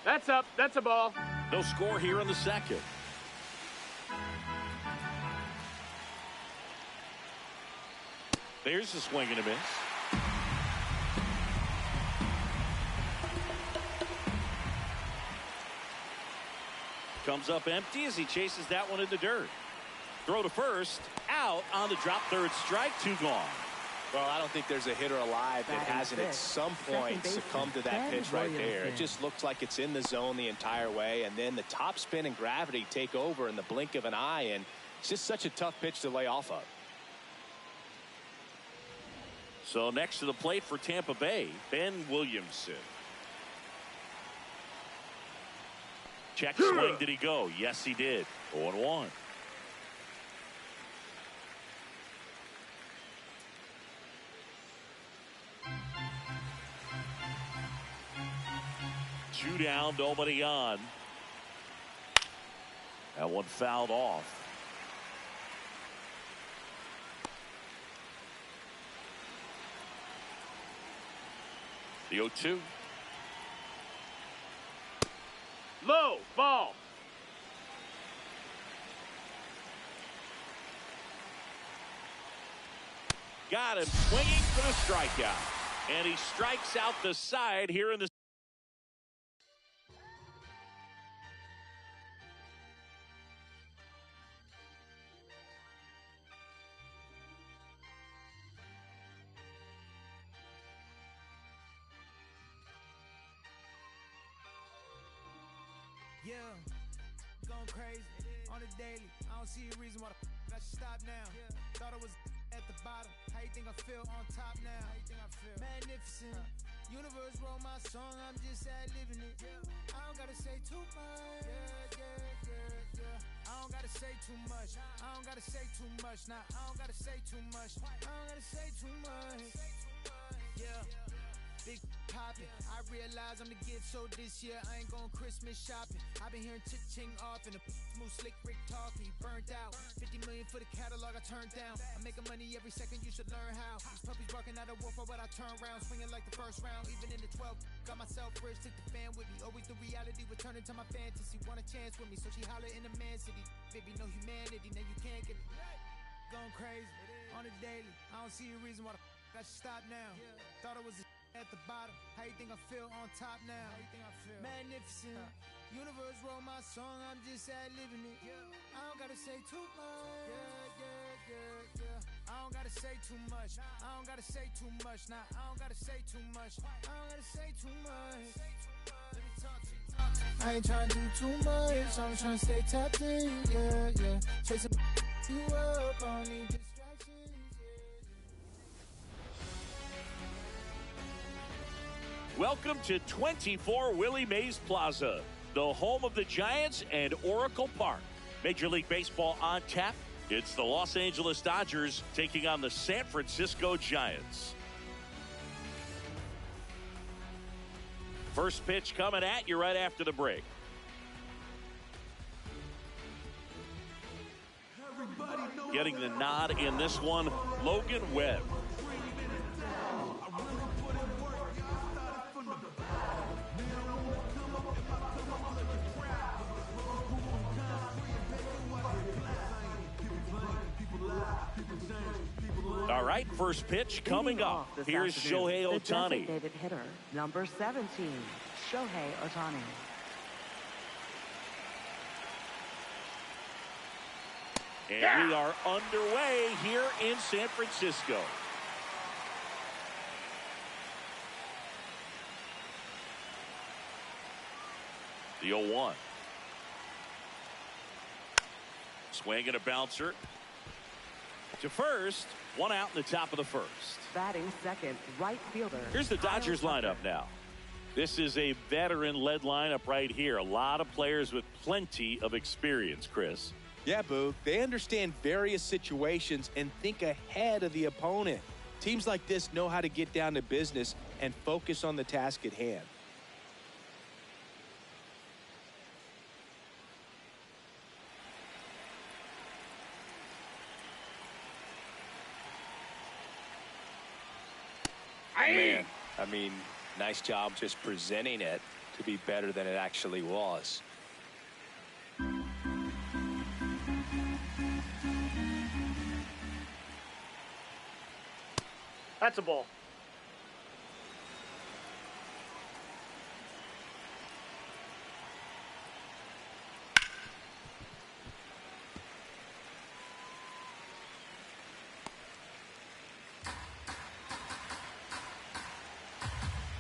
That's up. That's a ball. No score here in the second. There's a swing and a miss. Comes up empty as he chases that one in the dirt. Throw to first. Out on the drop. Third strike. 2 gone. Well, I don't think there's a hitter alive that hasn't at some point succumbed to that pitch right there. It just looks like it's in the zone the entire way, and then the top spin and gravity take over in the blink of an eye, and it's just such a tough pitch to lay off of. So next to the plate for Tampa Bay, Ben Williamson. Check swing. Did he go? Yes, he did. 0-1. Two down, nobody on. That one fouled off. The 0-2. Low ball. Got him swinging for the strikeout. And he strikes out the side here in the Yeah, going crazy on the daily. I don't see a reason why I should stop now. Thought I was at the bottom. How you think I feel on top now? How you think I feel? Magnificent. Universe wrote my song, I'm just ad-libbing it. I don't gotta say too much. I don't gotta say too much. I don't gotta say too much. Nah, I don't gotta say too much. I don't gotta say too much. Yeah. Big poppin', I realize I'm the gift, so this year I ain't going Christmas shopping. I've been hearing ching off and the smooth slick Rick talking. He burnt out, 50 million for the catalog I turned down. I'm making money every second, you should learn how. These puppies barking out a wolf, but I turn round, swinging like the first round. Even in the 12th, got myself rich, took the fan with me. Always the reality would turn into my fantasy. Want a chance with me, so she holler in the man city. Baby, no humanity, now you can't get it. Going crazy on the daily. I don't see a reason why I should stop now. Thought I was at the bottom. How you think I feel on top now? How you think I feel? Magnificent. Universe wrote my song, I'm just ad-libbing it. I don't gotta say too much. I don't gotta say too much. I don't gotta say too much. Nah, I don't gotta say too much. I don't gotta say too much. Let me talk to you. I ain't trying to do too much. I'm trying to stay tapped in. Yeah. Chasing you up. I don't need distractions. Welcome to 24 Willie Mays Plaza, the home of the Giants and Oracle Park. Major League Baseball on tap. It's the Los Angeles Dodgers taking on the San Francisco Giants. First pitch coming at you right after the break. Getting the nod in this one, Logan Webb. All right, first pitch coming up. Here's Shohei Ohtani. The designated hitter, number 17, Shohei Ohtani. And we are underway here in San Francisco. The 0-1. Swing and a bouncer. To first, one out in the top of the first. Batting second, right fielder. Here's the Dodgers lineup now. This is a veteran-led lineup right here. A lot of players with plenty of experience, Chris. Yeah, Boog. They understand various situations and think ahead of the opponent. Teams like this know how to get down to business and focus on the task at hand. Man, I mean, nice job just presenting it to be better than it actually was. That's a ball.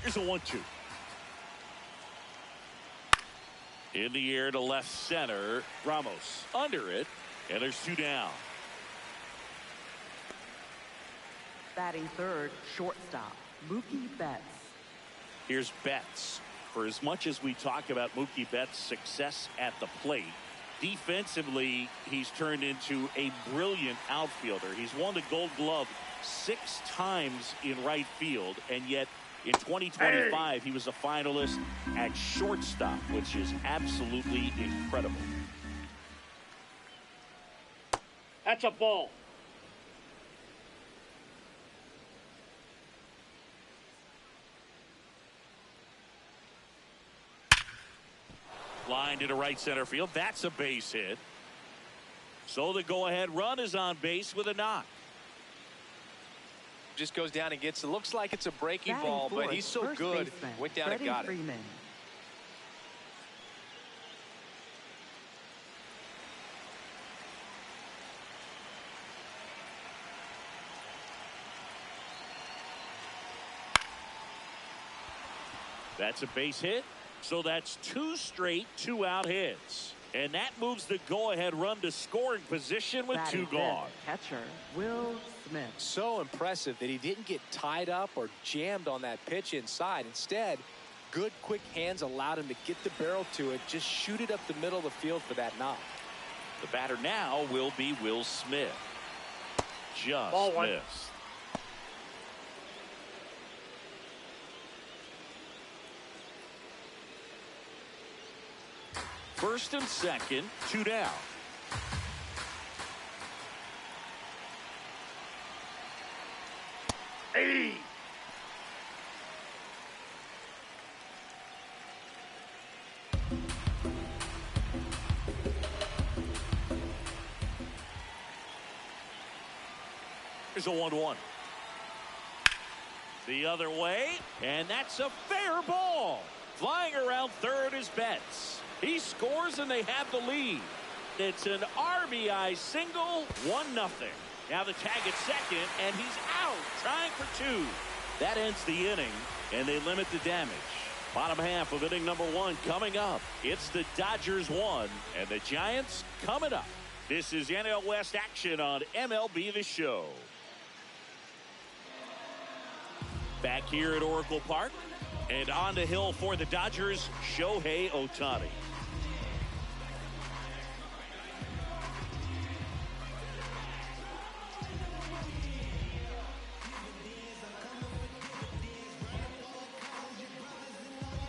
Here's a 1-2. In the air to left center. Ramos under it. And there's 2 down. Batting third, shortstop, Mookie Betts. Here's Betts. For as much as we talk about Mookie Betts' success at the plate, defensively, he's turned into a brilliant outfielder. He's won the Gold Glove 6 times in right field, and yet in 2025, he was a finalist at shortstop, which is absolutely incredible. That's a ball. Line to right center field. That's a base hit. So the go-ahead run is on base with a knock. Just goes down and gets it. Looks like it's a breaking Batting ball, but fourth, he's so first good. baseman, Went down Freddie and got it. Freeman. That's a base hit. So that's 2 straight 2-out hits. And that moves the go-ahead run to scoring position with Batting 2 gone. fifth, catcher, Will Smith. So impressive that he didn't get tied up or jammed on that pitch inside. Instead, good quick hands allowed him to get the barrel to it, just shoot it up the middle of the field for that knock. The batter now will be Will Smith. Just Ball one. missed. First and second, 2 down. Hey! Here's a 1-1. The other way, and that's a fair ball. Flying around third is Betts. He scores and they have the lead. It's an RBI single, 1-0. Now the tag at second, and he's out, trying for 2. That ends the inning, and they limit the damage. Bottom half of inning number 1 coming up. It's the Dodgers 1 and the Giants coming up. This is NL West action on MLB The Show. Back here at Oracle Park, and on the hill for the Dodgers, Shohei Ohtani.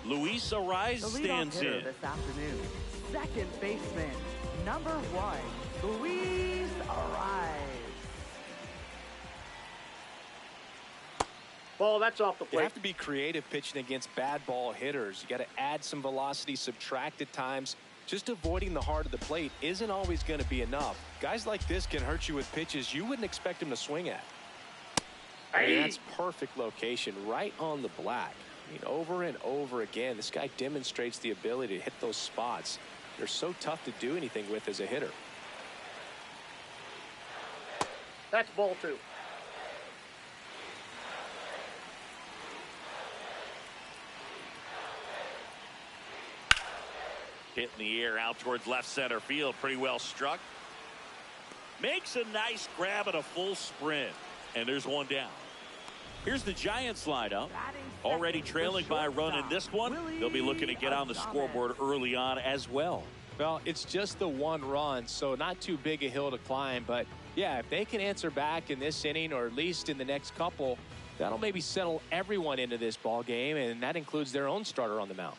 Luis Ariz The leadoff stands hitter in. this afternoon, second baseman, number 1, Luis Ariz. Ball, that's off the You plate. have to be creative pitching against bad ball hitters. You got to add some velocity, subtract at times. Just avoiding the heart of the plate isn't always going to be enough. Guys like this can hurt you with pitches you wouldn't expect them to swing at. I mean, that's perfect location, right on the black. I mean, over and over again, this guy demonstrates the ability to hit those spots. They're so tough to do anything with as a hitter. That's ball 2. Hit in the air out towards left center field. Pretty well struck. Makes a nice grab at a full sprint. And there's 1 down. Here's the Giants lineup. Already trailing by a run in this one. They'll be looking to get on the scoreboard early on as well. Well, it's just the 1 run, so not too big a hill to climb. But, yeah, if they can answer back in this inning or at least in the next couple, that'll maybe settle everyone into this ball game, and that includes their own starter on the mound.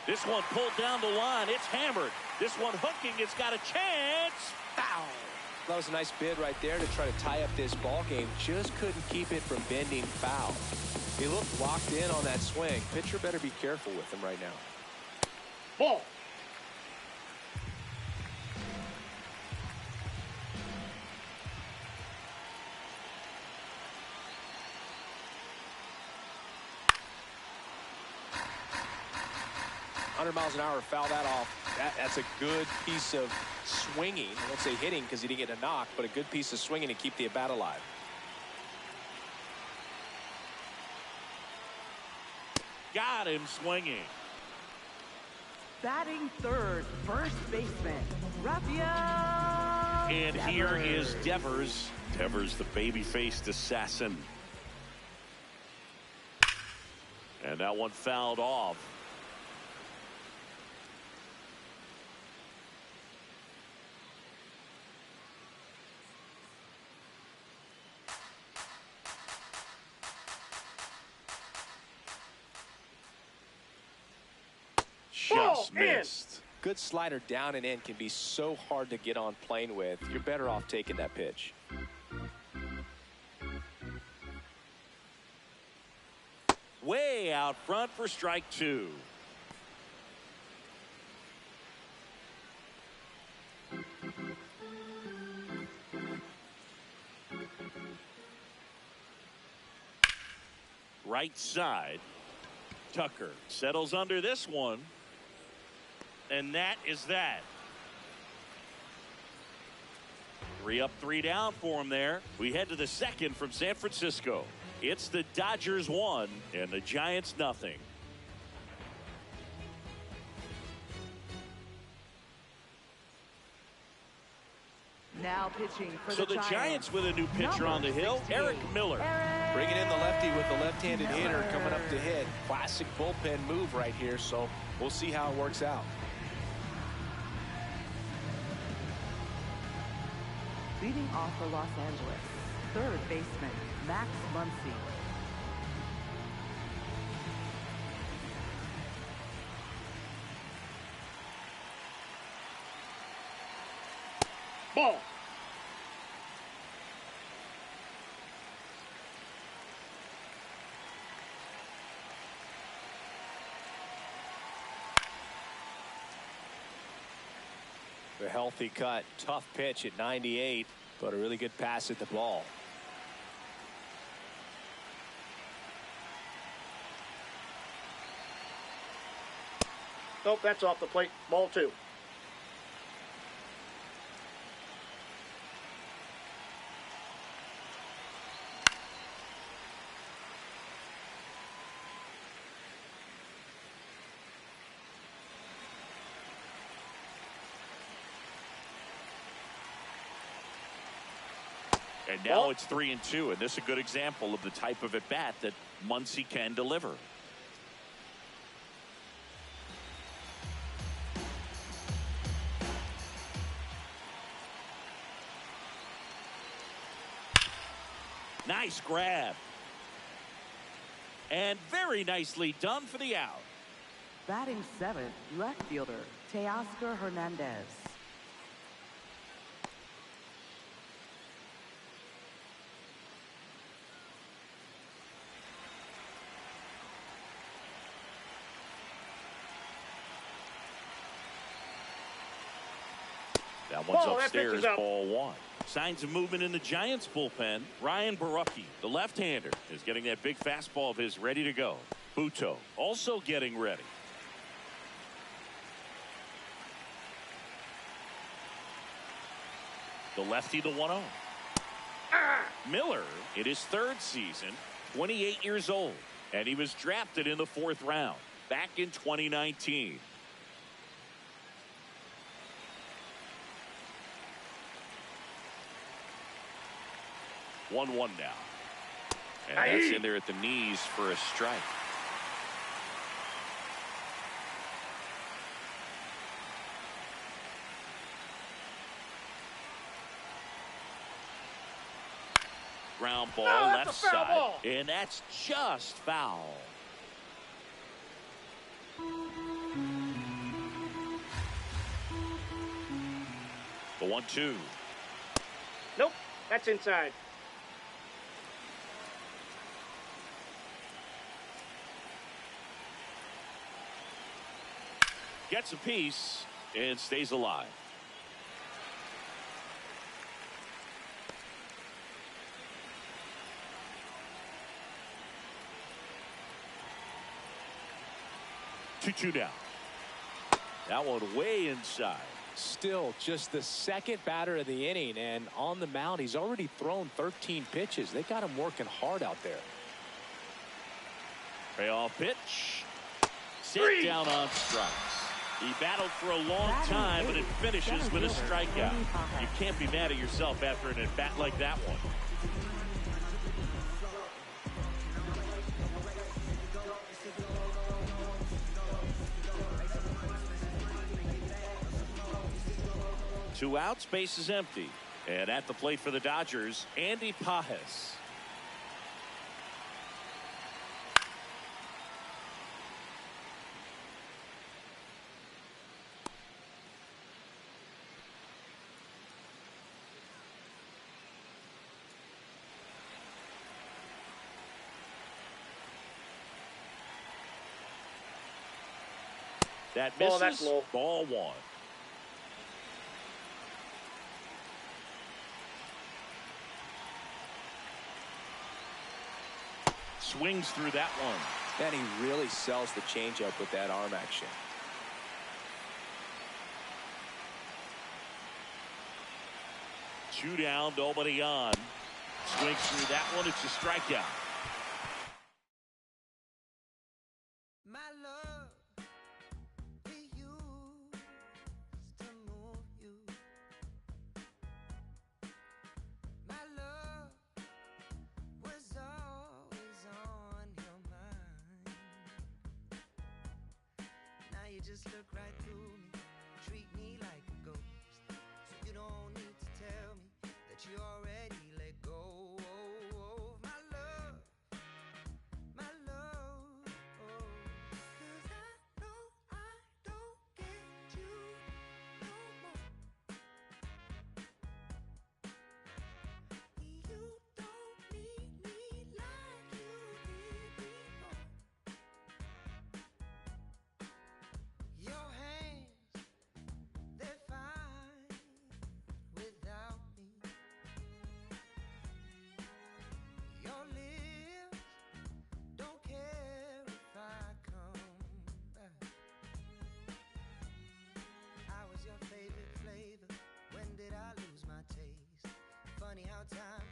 This one pulled down the line. It's hammered. This one hooking. It's got a chance. Foul. That was a nice bid right there to try to tie up this ball game. Just couldn't keep it from bending foul. He looked locked in on that swing. Pitcher better be careful with him right now. Ball. Miles an hour, foul that off. That's a good piece of swinging. I won't say hitting because he didn't get a knock, but a good piece of swinging to keep the at-bat alive. Got him swinging. Batting third, first baseman, Rafael And Devers. here is Devers. Devers, the baby-faced assassin. And that one fouled off. Just missed. Good slider down and in can be so hard to get on plane with. You're better off taking that pitch. Way out front for strike two. Right side. Tucker settles under this one. And that is that. 3 up, 3 down for him there. We head to the second from San Francisco. It's the Dodgers 1 and the Giants nothing. Now pitching for So the Giants with a new pitcher on the hill, 68, Eric Miller. Bringing in the lefty with the left-handed hitter coming up to hit. Classic bullpen move right here, so we'll see how it works out. Leading off for Los Angeles, third baseman, Max Muncy. Ball. A healthy cut, tough pitch at 98, but a really good pass at the ball. Nope, that's off the plate. Ball 2. And now it's 3-2, and this is a good example of the type of at-bat that Muncy can deliver. Nice grab. And very nicely done for the out. Batting seventh, left fielder, Teoscar Hernandez. That one's Ball, that pitch upstairs, is out. ball 1. Signs of movement in the Giants bullpen. Ryan Barucki, the left-hander, is getting that big fastball of his ready to go. Buto also getting ready. The lefty, the 1-0. Miller, in his third season, 28 years old, and he was drafted in the 4th round back in 2019. 1-1 now. And that's in there at the knees for a strike. Ground ball, that's left a foul side. ball. And that's just foul. The 1-2. Nope, that's inside. Gets a piece and stays alive. Two down. That one way inside. Still just the second batter of the inning, and on the mound, he's already thrown 13 pitches. They got him working hard out there. Payoff pitch. Sit down on strikes. He battled for a long time, but it finishes with a strikeout. You can't be mad at yourself after an at-bat like that one. Two outs, base is empty. And at the plate for the Dodgers, Andy Pages. That misses. Oh, that's low. Ball one. Swings through that one. And he really sells the changeup with that arm action. Two down, nobody on. Swings through that one. It's a strikeout. My love, it used to move you. My love was always on your mind. Now you just look right through me, treat me like a ghost. So you don't need to tell me that you already let go of my love. My love, oh, 'cause I know I don't get you no more. You don't need me like you did before. Your hands, they're fine without me. Your lips don't care if I come back. I was your favorite flavor. When did I lose my taste? Funny how time